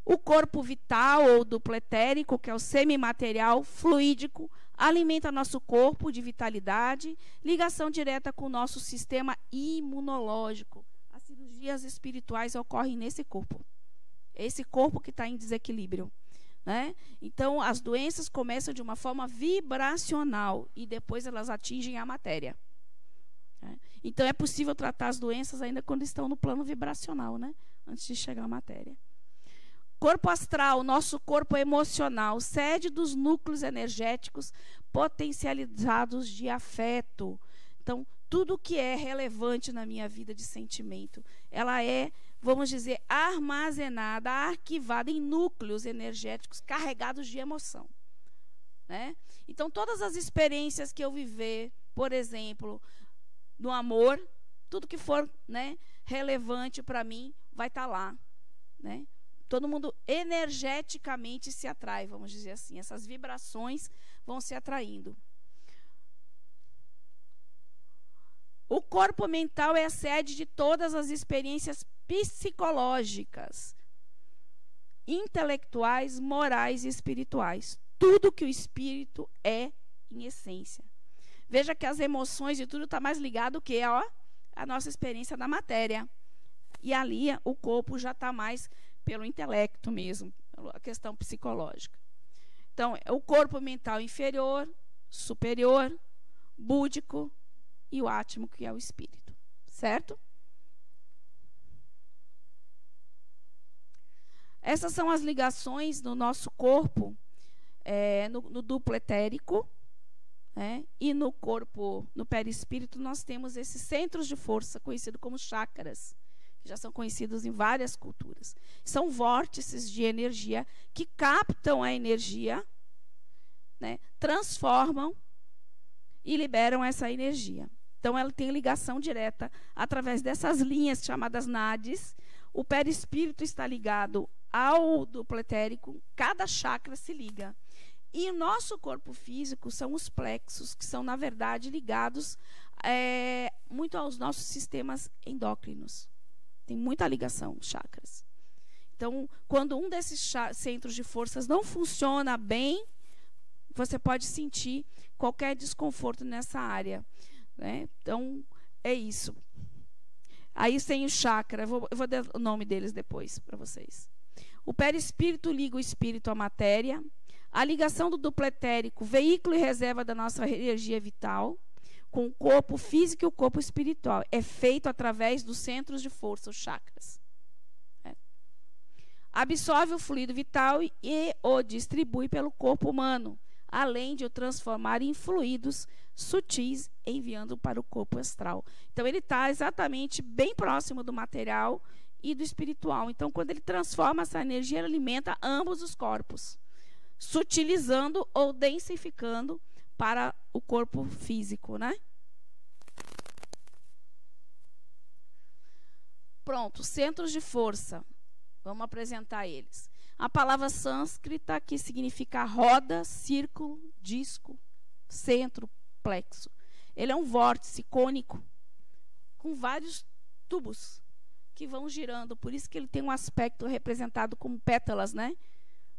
O corpo vital, ou duplo etérico, que é o semimaterial, fluídico, alimenta nosso corpo de vitalidade, ligação direta com o nosso sistema imunológico. As cirurgias espirituais ocorrem nesse corpo. Esse corpo que está em desequilíbrio, né? Então, as doenças começam de uma forma vibracional e depois elas atingem a matéria. Então, é possível tratar as doenças ainda quando estão no plano vibracional, né? Antes de chegar à matéria. Corpo astral, nosso corpo emocional, sede dos núcleos energéticos potencializados de afeto. Então, tudo que é relevante na minha vida de sentimento, ela é, vamos dizer, armazenada, arquivada em núcleos energéticos carregados de emoção, né? Então, todas as experiências que eu viver, por exemplo, no amor, tudo que for, né, relevante para mim vai estar lá, né? Todo mundo energeticamente se atrai, vamos dizer assim. Essas vibrações vão se atraindo. O corpo mental é a sede de todas as experiências psicológicas, intelectuais, morais e espirituais. Tudo que o espírito é em essência. Veja que as emoções e tudo está mais ligado ao que a nossa experiência da matéria. E ali o corpo já está mais pelo intelecto mesmo, a questão psicológica. Então, é o corpo mental inferior, superior, búdico e o átmico, que é o espírito. Certo? Essas são as ligações do nosso corpo, no duplo etérico, né? E no corpo, no perispírito, nós temos esses centros de força, conhecidos como chakras, que já são conhecidos em várias culturas. São vórtices de energia que captam a energia, né, transformam e liberam essa energia. Então, ela tem ligação direta através dessas linhas chamadas nadis. O perispírito está ligado ao duplo etérico, cada chakra se liga. E o nosso corpo físico são os plexos, que são, na verdade, ligados muito aos nossos sistemas endócrinos. Tem muita ligação, chakras. Então, quando um desses centros de forças não funciona bem, você pode sentir qualquer desconforto nessa área, né? Então, é isso. Aí tem o chakra, eu vou dar o nome deles depois para vocês. O perispírito liga o espírito à matéria. A ligação do duplo etérico, veículo e reserva da nossa energia vital, com o corpo físico e o corpo espiritual, é feito através dos centros de força, os chakras. Absorve o fluido vital e o distribui pelo corpo humano, além de o transformar em fluidos sutis, enviando para o corpo astral. Então, ele está exatamente bem próximo do material e do espiritual. Então, quando ele transforma essa energia, ele alimenta ambos os corpos, sutilizando ou densificando para o corpo físico, né? Pronto, centros de força. Vamos apresentar eles. A palavra sânscrita, que significa roda, círculo, disco, centro, plexo. Ele é um vórtice cônico com vários tubos que vão girando. Por isso que ele tem um aspecto representado como pétalas, né?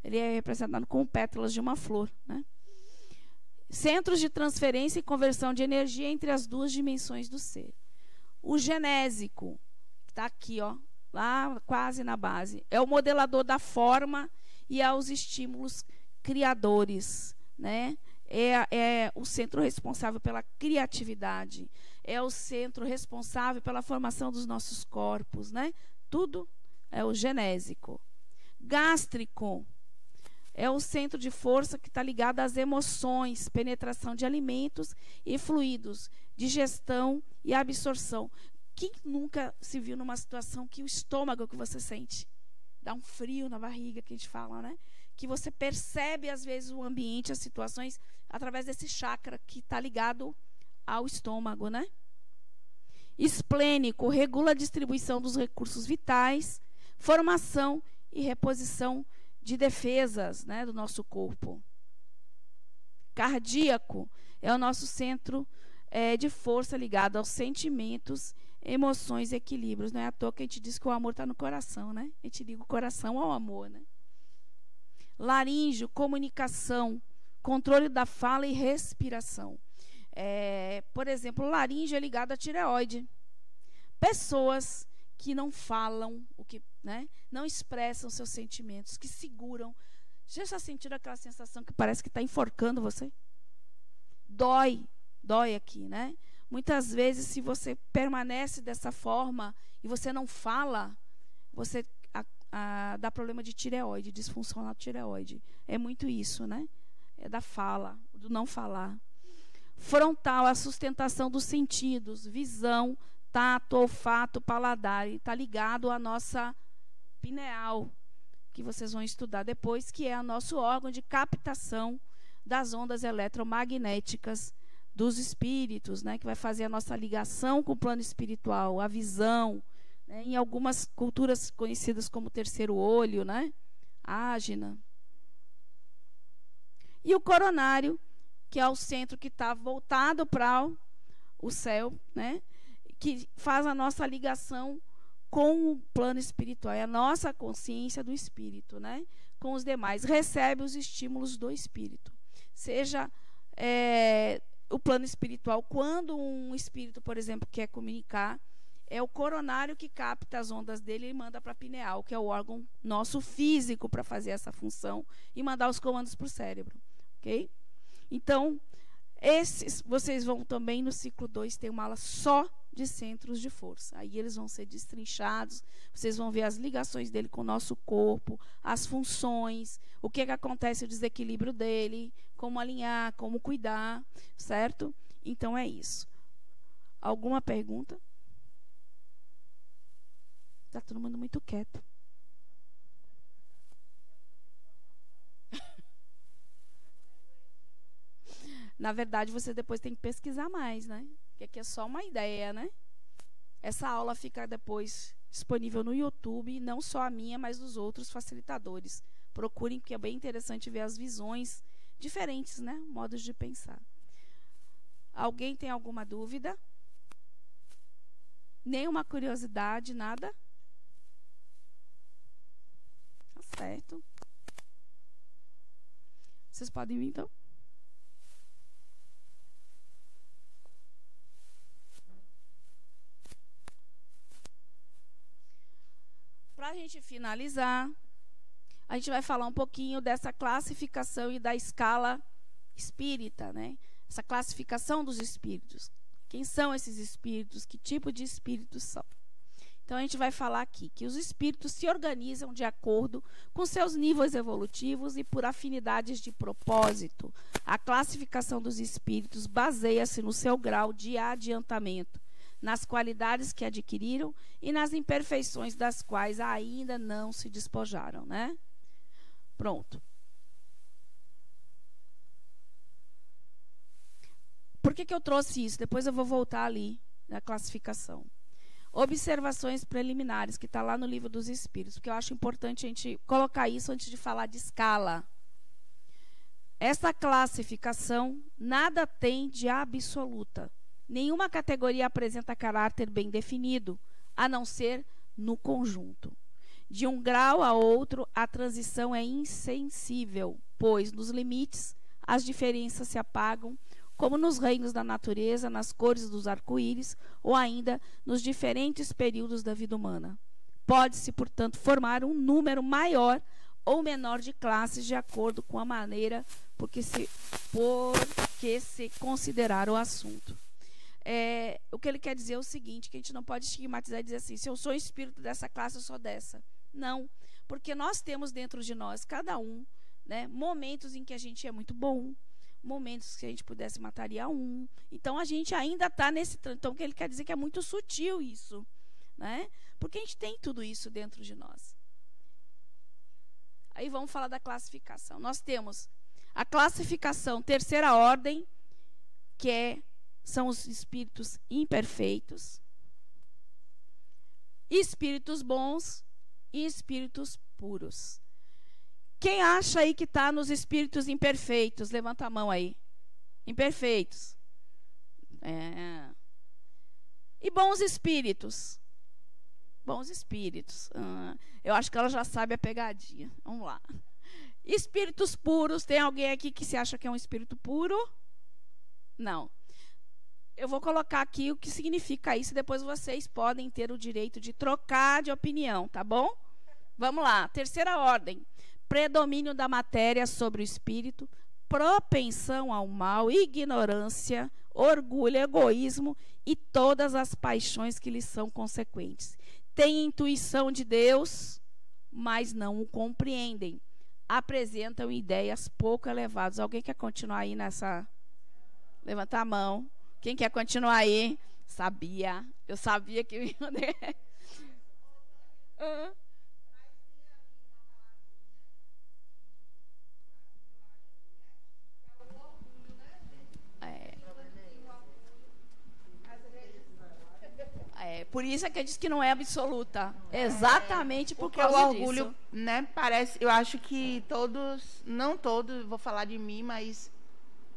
Ele é representado como pétalas de uma flor, né? Centros de transferência e conversão de energia entre as duas dimensões do ser. O genésico, que está aqui, ó, lá quase na base, é o modelador da forma e aos estímulos criadores, né? É o centro responsável pela criatividade, é o centro responsável pela formação dos nossos corpos, né? Tudo é o genésico. Gástrico é o centro de força que está ligado às emoções, penetração de alimentos e fluidos, digestão e absorção. Quem nunca se viu numa situação que o estômago que você sente dá um frio na barriga, que a gente fala, né? Que você percebe, às vezes, o ambiente, as situações, através desse chakra que está ligado ao estômago, né? Esplênico regula a distribuição dos recursos vitais, formação e reposição de defesas, né, do nosso corpo. Cardíaco é o nosso centro de força ligado aos sentimentos, emoções e equilíbrios. Não é à toa que a gente diz que o amor está no coração, né? A gente liga o coração ao amor, né? Laríngeo, comunicação, controle da fala e respiração. Por exemplo, o laríngeo é ligado à tireoide. Pessoas que não falam, né, não expressam seus sentimentos, que seguram. Já sentiram aquela sensação que parece que está enforcando você? Dói aqui, né? Muitas vezes, se você permanece dessa forma e você não fala, você dá problema de tireoide, disfunção na tireoide. É muito isso, né? É da fala, do não falar. Frontal, a sustentação dos sentidos, visão, tato, olfato, paladar. E está ligado à nossa pineal, que vocês vão estudar depois, que é o nosso órgão de captação das ondas eletromagnéticas dos espíritos, né, que vai fazer a nossa ligação com o plano espiritual, a visão, né, em algumas culturas conhecidas como terceiro olho, né, ágina. E o coronário, que é o centro que está voltado para o céu, né, que faz a nossa ligação com o plano espiritual, é a nossa consciência do espírito, né, com os demais, recebe os estímulos do espírito. Seja o plano espiritual, quando um espírito, por exemplo, quer comunicar, é o coronário que capta as ondas dele e manda para a pineal, que é o órgão nosso físico para fazer essa função e mandar os comandos para o cérebro. Ok? Então, vocês vão também no ciclo 2 ter uma aula só de centros de força. Aí eles vão ser destrinchados, vocês vão ver as ligações dele com o nosso corpo, as funções, o que acontece, o desequilíbrio dele, como alinhar, como cuidar, certo? Então é isso. Alguma pergunta? Está todo mundo muito quieto. Na verdade, você depois tem que pesquisar mais, né? Porque aqui é só uma ideia, né? Essa aula fica depois disponível no YouTube, não só a minha, mas dos outros facilitadores. Procurem, porque é bem interessante ver as visões diferentes, né? Modos de pensar. Alguém tem alguma dúvida? Nenhuma curiosidade, nada? Tá certo. Vocês podem vir, então? Para a gente finalizar, a gente vai falar um pouquinho dessa classificação e da escala espírita, né? Essa classificação dos espíritos. Quem são esses espíritos? Que tipo de espíritos são? Então, a gente vai falar aqui que os espíritos se organizam de acordo com seus níveis evolutivos e por afinidades de propósito. A classificação dos espíritos baseia-se no seu grau de adiantamento, nas qualidades que adquiriram e nas imperfeições das quais ainda não se despojaram, né? Pronto. Por que eu trouxe isso? Depois eu vou voltar ali na classificação. Observações preliminares, que está lá no Livro dos Espíritos, porque eu acho importante a gente colocar isso antes de falar de escala. Essa classificação nada tem de absoluta. Nenhuma categoria apresenta caráter bem definido, a não ser no conjunto. De um grau a outro, a transição é insensível, pois, nos limites, as diferenças se apagam, como nos reinos da natureza, nas cores dos arco-íris, ou ainda nos diferentes períodos da vida humana. Pode-se, portanto, formar um número maior ou menor de classes de acordo com a maneira por que se considerar o assunto. O que ele quer dizer é o seguinte, que a gente não pode estigmatizar e dizer assim, se eu sou espírito dessa classe, eu sou dessa. Não, porque nós temos dentro de nós, cada um, né, momentos em que a gente é muito bom, momentos que a gente pudesse mataria um. Então, a gente ainda está nesse... Então, o que ele quer dizer é que é muito sutil isso, né? Porque a gente tem tudo isso dentro de nós. Aí vamos falar da classificação. Nós temos a classificação terceira ordem, que são os espíritos imperfeitos, espíritos bons e espíritos puros. Quem acha aí que está nos espíritos imperfeitos? Levanta a mão aí. Imperfeitos. E bons espíritos? Bons espíritos. Eu acho que ela já sabe a pegadinha. Vamos lá. Espíritos puros. Tem alguém aqui que se acha que é um espírito puro? Não. Eu vou colocar aqui o que significa isso. Depois vocês podem ter o direito de trocar de opinião, tá bom? Vamos lá. Terceira ordem. Predomínio da matéria sobre o espírito, propensão ao mal, ignorância, orgulho, egoísmo e todas as paixões que lhes são consequentes. Têm intuição de Deus, mas não o compreendem. Apresentam ideias pouco elevadas. Alguém quer continuar aí nessa? Levanta a mão. Quem quer continuar aí? Sabia. Eu sabia que eu ia... Por isso é que eu disse que não é absoluta. Exatamente por causa disso. Porque o orgulho, né, parece... Eu acho que todos... Não todos, vou falar de mim, mas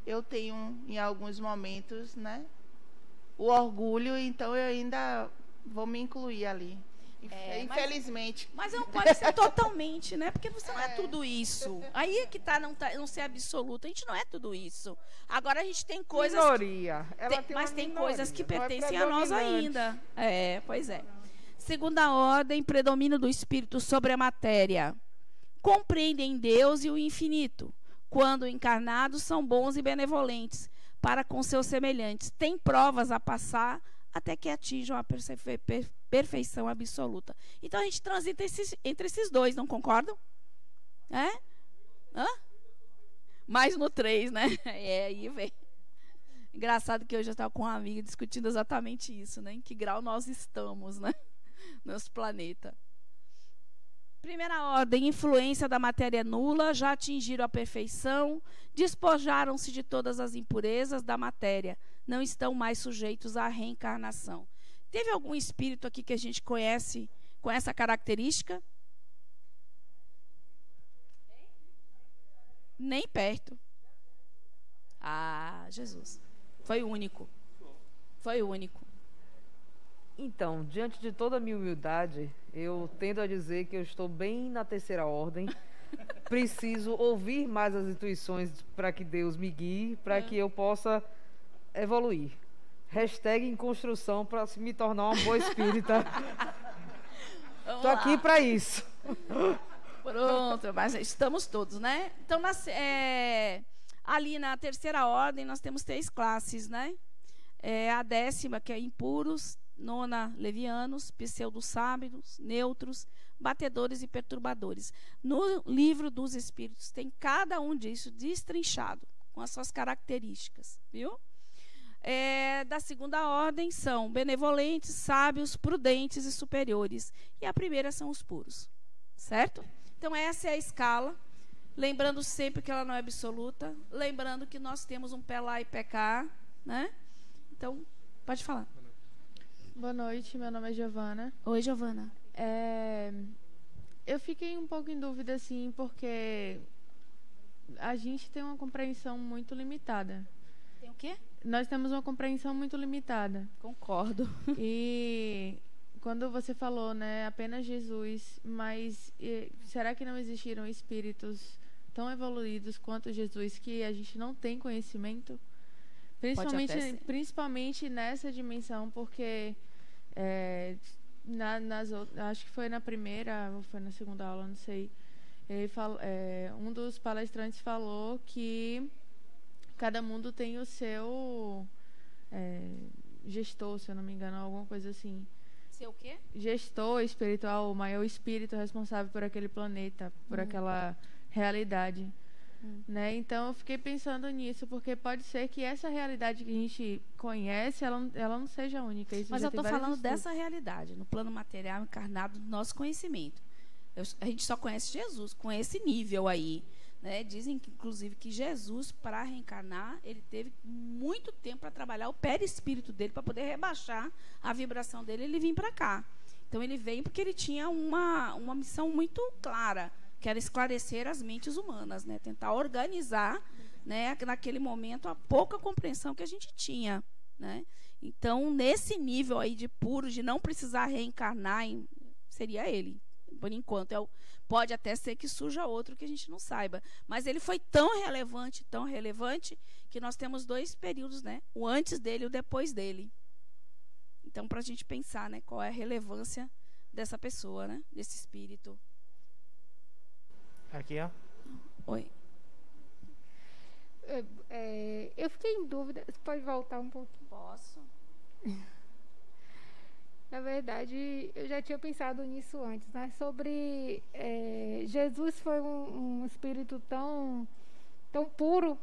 eu tenho, em alguns momentos, né, o orgulho, então eu ainda vou me incluir ali. Infelizmente. Mas não pode ser totalmente, né? Porque você não é tudo isso. Aí é que não ser absoluto. A gente não é tudo isso. Agora a gente tem coisas... Minoria. Mas tem coisas que pertencem a nós ainda. Pois é. Segunda ordem, predomínio do espírito sobre a matéria. Compreendem Deus e o infinito. Quando encarnados, são bons e benevolentes para com seus semelhantes. Têm provas a passar até que atinjam a perfeição absoluta. Então, a gente transita entre esses dois, não concordam? Mais no 3, né? Aí vem. Engraçado que hoje eu estava com uma amiga discutindo exatamente isso, né? Em que grau nós estamos, né? Nosso planeta. Primeira ordem, influência da matéria nula, já atingiram a perfeição, despojaram-se de todas as impurezas da matéria, não estão mais sujeitos à reencarnação. Teve algum espírito aqui que a gente conhece com essa característica? Nem perto. Ah, Jesus. Foi o único. Foi o único. Então, diante de toda a minha humildade, eu tendo a dizer que eu estou bem na terceira ordem. Preciso ouvir mais as intuições para que Deus me guie, para que eu possa evoluir. Hashtag em construção para me tornar uma boa espírita. Estou aqui para isso. Pronto, mas estamos todos, né? Então, ali na terceira ordem, nós temos 3 classes, né? A 10ª, que é impuros, 9ª, levianos, pseudo-sábios, neutros, batedores e perturbadores. No livro dos Espíritos tem cada um disso destrinchado, com as suas características, viu? Da segunda ordem são benevolentes, sábios, prudentes e superiores. E a primeira são os puros, certo? Então, essa é a escala. Lembrando sempre que ela não é absoluta. Lembrando que nós temos um pé lá e pé cá, né? Então, pode falar. Boa noite, meu nome é Giovana. Oi, Giovana. Eu fiquei um pouco em dúvida, assim, porque a gente tem uma compreensão muito limitada. Tem o quê? Nós temos uma compreensão muito limitada. Concordo. E quando você falou, né, apenas Jesus, mas será que não existiram espíritos tão evoluídos quanto Jesus que a gente não tem conhecimento? Principalmente nessa dimensão, porque acho que foi na primeira ou foi na segunda aula, não sei. Um dos palestrantes falou que cada mundo tem o seu gestor, se eu não me engano, alguma coisa assim. Seu o quê? Gestor espiritual, o maior espírito responsável por aquele planeta, por aquela realidade. Né? Então, eu fiquei pensando nisso, porque pode ser que essa realidade que a gente conhece, ela não seja única. Mas eu estou falando dessa realidade, no plano material encarnado do nosso conhecimento. A gente só conhece Jesus com esse nível aí. Né? Dizem, inclusive, que Jesus, para reencarnar, ele teve muito tempo para trabalhar o perispírito dele, para poder rebaixar a vibração dele e ele vir para cá. Então, ele veio porque ele tinha uma missão muito clara, que era esclarecer as mentes humanas, né? Tentar organizar, né, naquele momento, a pouca compreensão que a gente tinha. Né? Então, nesse nível aí de puro, de não precisar reencarnar, seria ele. Por enquanto, pode até ser que surja outro que a gente não saiba. Mas ele foi tão relevante, que nós temos 2 períodos, né? O antes dele e o depois dele. Então, para a gente pensar, né, qual é a relevância dessa pessoa, né? Desse espírito. Aqui, ó. Oi. Eu fiquei em dúvida. Você pode voltar um pouquinho? Posso. Na verdade, eu já tinha pensado nisso antes, né? Sobre Jesus foi um espírito tão puro.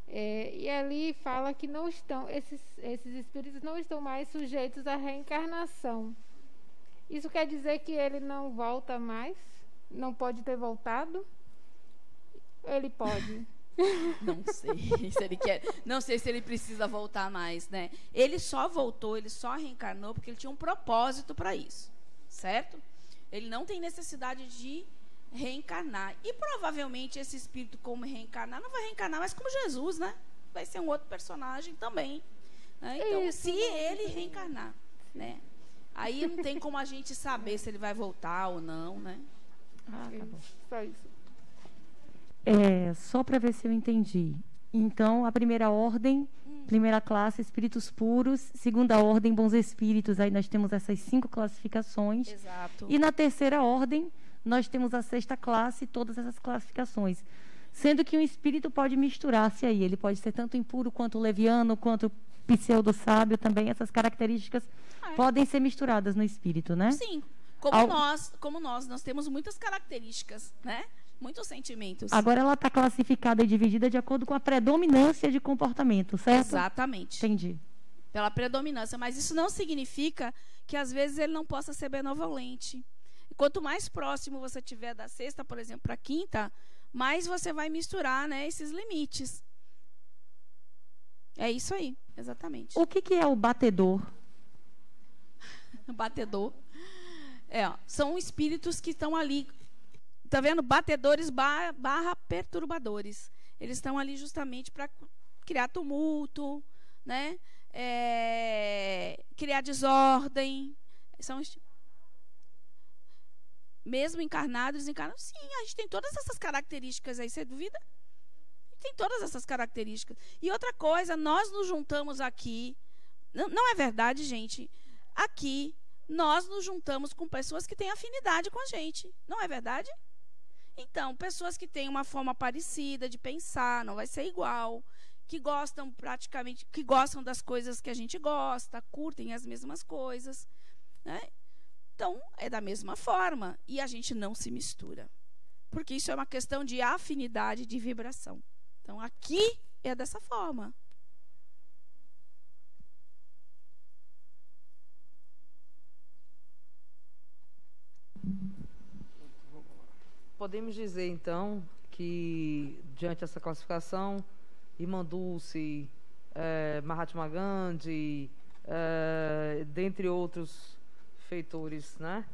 E ali fala que não estão, esses espíritos não estão mais sujeitos à reencarnação. Isso quer dizer que ele não volta mais? Não pode ter voltado? Ele pode. Não sei se ele quer. Não sei se ele precisa voltar mais, né? Ele só voltou, ele só reencarnou porque ele tinha um propósito para isso, certo? Ele não tem necessidade de reencarnar. E provavelmente esse espírito, como reencarnar, não vai reencarnar mais como Jesus, né? Vai ser um outro personagem também. Né? Então, se ele reencarnar, né? Aí não tem como a gente saber se ele vai voltar ou não, né? Tá bom. Só isso. Só para ver se eu entendi. Então, a primeira ordem, primeira classe, espíritos puros. Segunda ordem, bons espíritos. Aí nós temos essas 5 classificações. Exato. E na terceira ordem, nós temos a 6ª classe, todas essas classificações. Sendo que um espírito pode misturar-se aí. Ele pode ser tanto impuro, quanto leviano, quanto pseudo-sábio também. Essas características podem ser misturadas no espírito, né? Sim. Como nós temos muitas características, né? Muitos sentimentos. Agora ela está classificada e dividida de acordo com a predominância de comportamento, certo? Exatamente. Entendi. Pela predominância, mas isso não significa que às vezes ele não possa ser benevolente. E quanto mais próximo você tiver da sexta, por exemplo, para a quinta, mais você vai misturar, né, esses limites. É isso aí, exatamente. O que é o batedor? Batedor. São espíritos que estão ali. Tá vendo? Batedores barra perturbadores. Eles estão ali justamente para criar tumulto, né? Criar desordem. Mesmo encarnados, desencarnados. Sim, a gente tem todas essas características aí. Você duvida? Tem todas essas características. E outra coisa, nós nos juntamos aqui. Não é verdade, gente? Aqui, nós nos juntamos com pessoas que têm afinidade com a gente. Não é verdade? Então, pessoas que têm uma forma parecida de pensar, não vai ser igual, que gostam das coisas que a gente gosta, curtem as mesmas coisas, né? Então, é da mesma forma. E a gente não se mistura. Porque isso é uma questão de afinidade, de vibração. Então, aqui é dessa forma. Podemos dizer, então, que, diante dessa classificação, Irmã Dulce, Mahatma Gandhi, dentre outros feitores, né?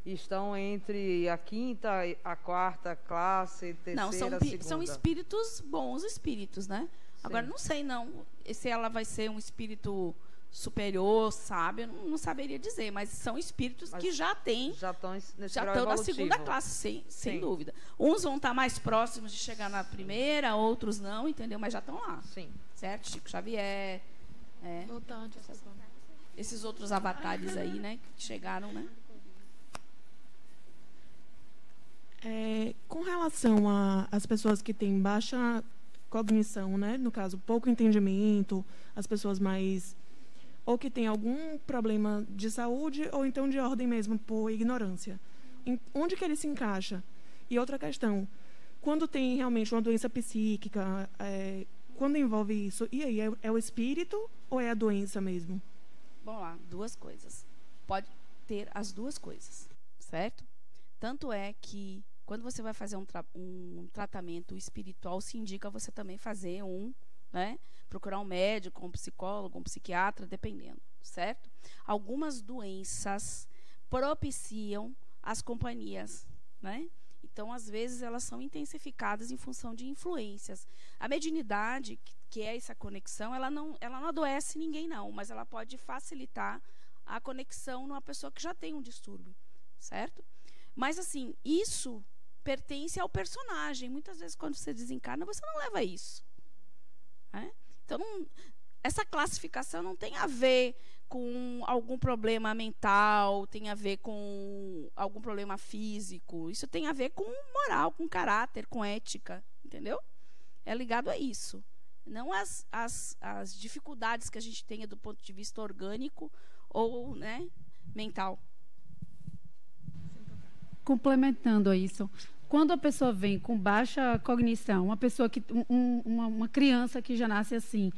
Estão entre a quinta, a quarta classe, terceira, segunda. São espíritos, bons espíritos, né? Sim. Agora, não sei, se ela vai ser um espírito superior, sábio, não saberia dizer, mas são espíritos que já estão na segunda classe, sem dúvida. Uns vão estar mais próximos de chegar na primeira, outros não, entendeu? Mas já estão lá. Sim. Certo? Chico Xavier, esses outros avatares aí, né, que chegaram, né? Com relação às pessoas que têm baixa cognição, né, no caso, pouco entendimento, as pessoas mais... ou que têm algum problema de saúde ou então de ordem mesmo, por ignorância. Onde que ele se encaixa? E outra questão, quando tem realmente uma doença psíquica, quando envolve isso, e aí, é o espírito ou é a doença mesmo? Vamos lá, duas coisas. Pode ter as duas coisas, certo? Tanto é que, quando você vai fazer um tratamento espiritual, se indica você também fazer procurar um médico, um psicólogo, um psiquiatra, dependendo, certo? Algumas doenças propiciam as companhias, né? Então, às vezes, elas são intensificadas em função de influências. A mediunidade, que é essa conexão, ela não adoece ninguém, não, mas ela pode facilitar a conexão numa pessoa que já tem um distúrbio, certo? Mas, assim, isso pertence ao personagem. Muitas vezes, quando você desencarna, você não leva isso. Então, essa classificação não tem a ver com algum problema mental, tem a ver com algum problema físico. Isso tem a ver com moral, com caráter, com ética, entendeu? É ligado a isso. Não as dificuldades que a gente tenha do ponto de vista orgânico ou, né, mental. Complementando a isso, quando a pessoa vem com baixa cognição, uma pessoa uma criança que já nasce assim,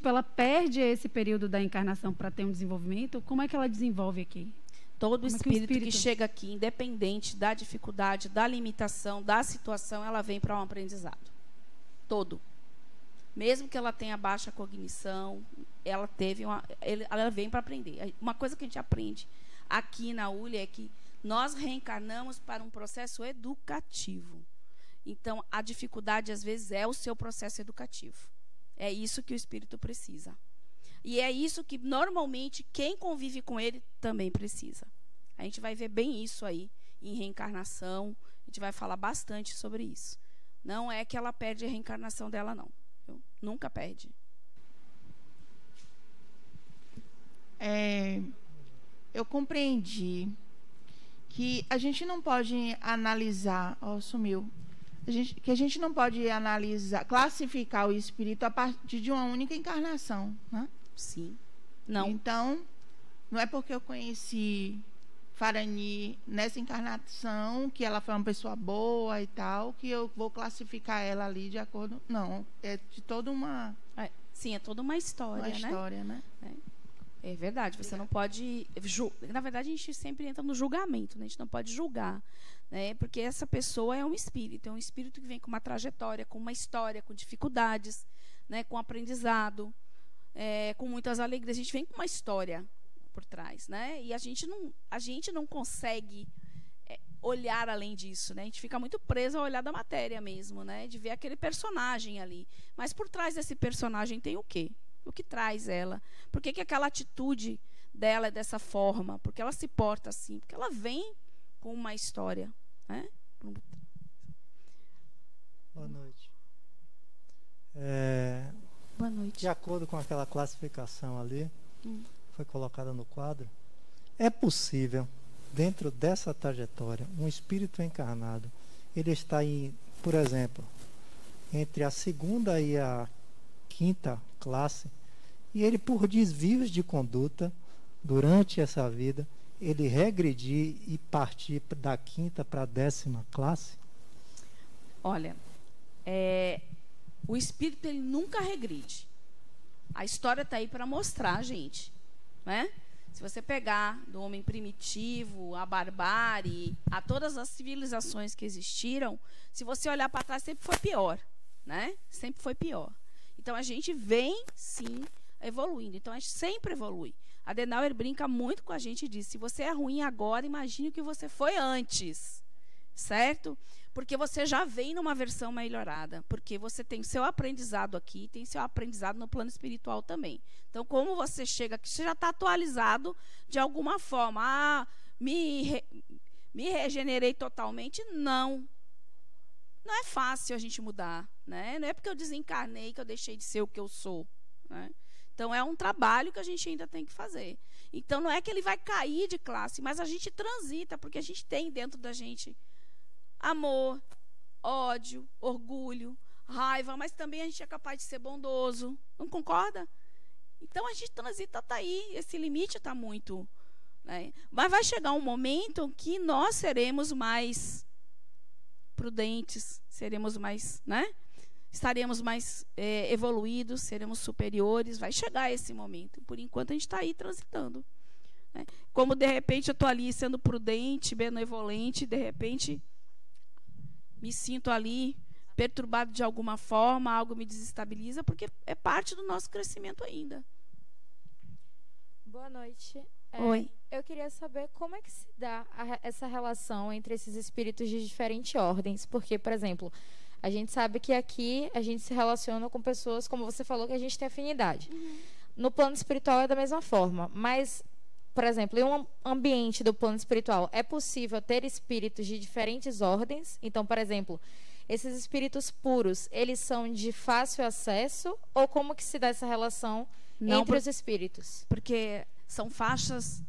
ela perde esse período da encarnação para ter um desenvolvimento? Como é que ela desenvolve aqui? Todo espírito que chega aqui, independente da dificuldade, da limitação, da situação, ela vem para um aprendizado. Todo. Mesmo que ela tenha baixa cognição, ela vem para aprender. Uma coisa que a gente aprende aqui na ULI é que nós reencarnamos para um processo educativo. Então, a dificuldade, às vezes, é o seu processo educativo. É isso que o espírito precisa. E é isso que, normalmente, quem convive com ele também precisa. A gente vai ver bem isso aí em reencarnação. A gente vai falar bastante sobre isso. Não é que ela perde a reencarnação dela, não. Nunca perde. Eu compreendi que a gente não pode analisar, que a gente não pode analisar, classificar o espírito a partir de uma única encarnação, né? Sim. Não. Então, não é porque eu conheci Farani nessa encarnação, que ela foi uma pessoa boa e tal, que eu vou classificar ela ali de acordo... Não, é de toda uma... Sim, é toda uma história, né? É verdade, você não pode... Na verdade, a gente sempre entra no julgamento, né? A gente não pode julgar, né? Porque essa pessoa é um espírito que vem com uma trajetória, com uma história, com dificuldades, né? Com aprendizado, com muitas alegrias. A gente vem com uma história por trás, né? E a gente não consegue olhar além disso, né? A gente fica muito preso ao olhar da matéria mesmo, né? De ver aquele personagem ali. Mas por trás desse personagem tem o quê? O que traz ela? Por que aquela atitude dela é dessa forma? Por que ela se porta assim? Porque ela vem com uma história, né? Boa noite. Boa noite. De acordo com aquela classificação ali, foi colocada no quadro, é possível, dentro dessa trajetória, um espírito encarnado, ele está por exemplo, entre a segunda e a quinta classe, e ele, por desvios de conduta durante essa vida, ele regredir e partir da quinta para a 10ª classe? Olha, o espírito ele nunca regride. A história está aí para mostrar, gente, né? Se você pegar do homem primitivo, a barbárie, a todas as civilizações que existiram, se você olhar para trás, sempre foi pior, né? Sempre foi pior. Então, a gente vem, sim, evoluindo. Então, a gente sempre evolui. A Adenauer brinca muito com a gente e diz, se você é ruim agora, imagine o que você foi antes. Certo? Porque você já vem numa versão melhorada. Porque você tem seu aprendizado aqui, tem seu aprendizado no plano espiritual também. Então, como você chega aqui, você já está atualizado de alguma forma. Me regenerei totalmente? Não. Não é fácil a gente mudar, né? Não é porque eu desencarnei que eu deixei de ser o que eu sou, né? Então, é um trabalho que a gente ainda tem que fazer. Então, não é que ele vai cair de classe, mas a gente transita, porque a gente tem dentro da gente amor, ódio, orgulho, raiva, mas também a gente é capaz de ser bondoso. Não concorda? Então, a gente transita, está aí. Esse limite está muito, né? Mas vai chegar um momento que nós seremos mais prudentes, seremos mais, né? Estaremos mais evoluídos, seremos superiores. Vai chegar esse momento. Por enquanto, a gente está aí transitando, né? Como, de repente, eu estou ali sendo prudente, benevolente, de repente, me sinto ali perturbado de alguma forma, algo me desestabiliza, porque é parte do nosso crescimento ainda. Boa noite. Oi. Eu queria saber como é que se dá essa relação entre esses espíritos de diferentes ordens. Porque, por exemplo, a gente sabe que aqui a gente se relaciona com pessoas, como você falou, que a gente tem afinidade. No plano espiritual é da mesma forma. Mas, por exemplo, em um ambiente do plano espiritual, é possível ter espíritos de diferentes ordens? Então, por exemplo, esses espíritos puros, eles são de fácil acesso? Ou como que se dá essa relação entre os espíritos? Porque são faixas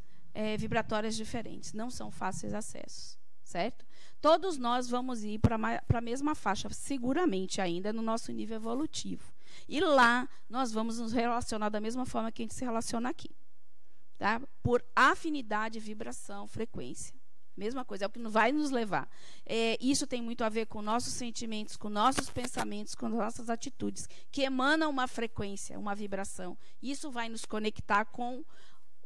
vibratórias diferentes, não são fáceis acessos, certo? Todos nós vamos ir para a mesma faixa, seguramente ainda no nosso nível evolutivo. E lá nós vamos nos relacionar da mesma forma que a gente se relaciona aqui, tá? Por afinidade, vibração, frequência. Mesma coisa, é o que vai nos levar. Isso tem muito a ver com nossos sentimentos, com nossos pensamentos, com nossas atitudes, que emanam uma frequência, uma vibração. Isso vai nos conectar com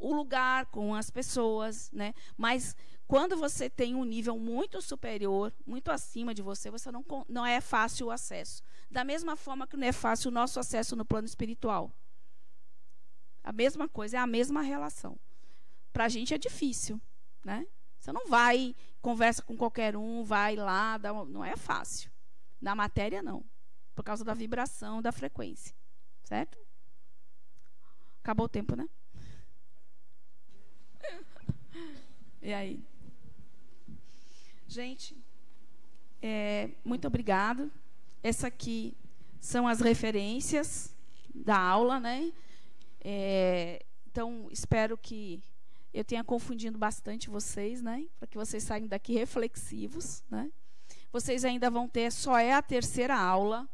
o lugar, com as pessoas, né? Mas quando você tem um nível muito superior, muito acima de você, você não é fácil o acesso. Da mesma forma que não é fácil o nosso acesso no plano espiritual. A mesma coisa, é a mesma relação. Para a gente é difícil, né? Você não vai, conversa com qualquer um, vai lá, não é fácil. Na matéria, não. Por causa da vibração, da frequência. Certo? Acabou o tempo, né? E aí? Gente, muito obrigado. Essa aqui são as referências da aula, né? Então, espero que eu tenha confundido bastante vocês, né? Para que vocês saiam daqui reflexivos, né? Vocês ainda vão ter, só é a terceira aula.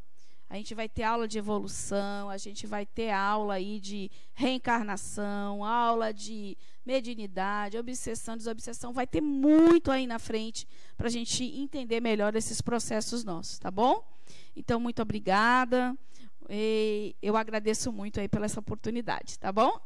A gente vai ter aula de evolução, a gente vai ter aula aí de reencarnação, aula de mediunidade, obsessão, desobsessão. Vai ter muito aí na frente para a gente entender melhor esses processos nossos, tá bom? Então, muito obrigada. Eu agradeço muito aí pela essa oportunidade, tá bom?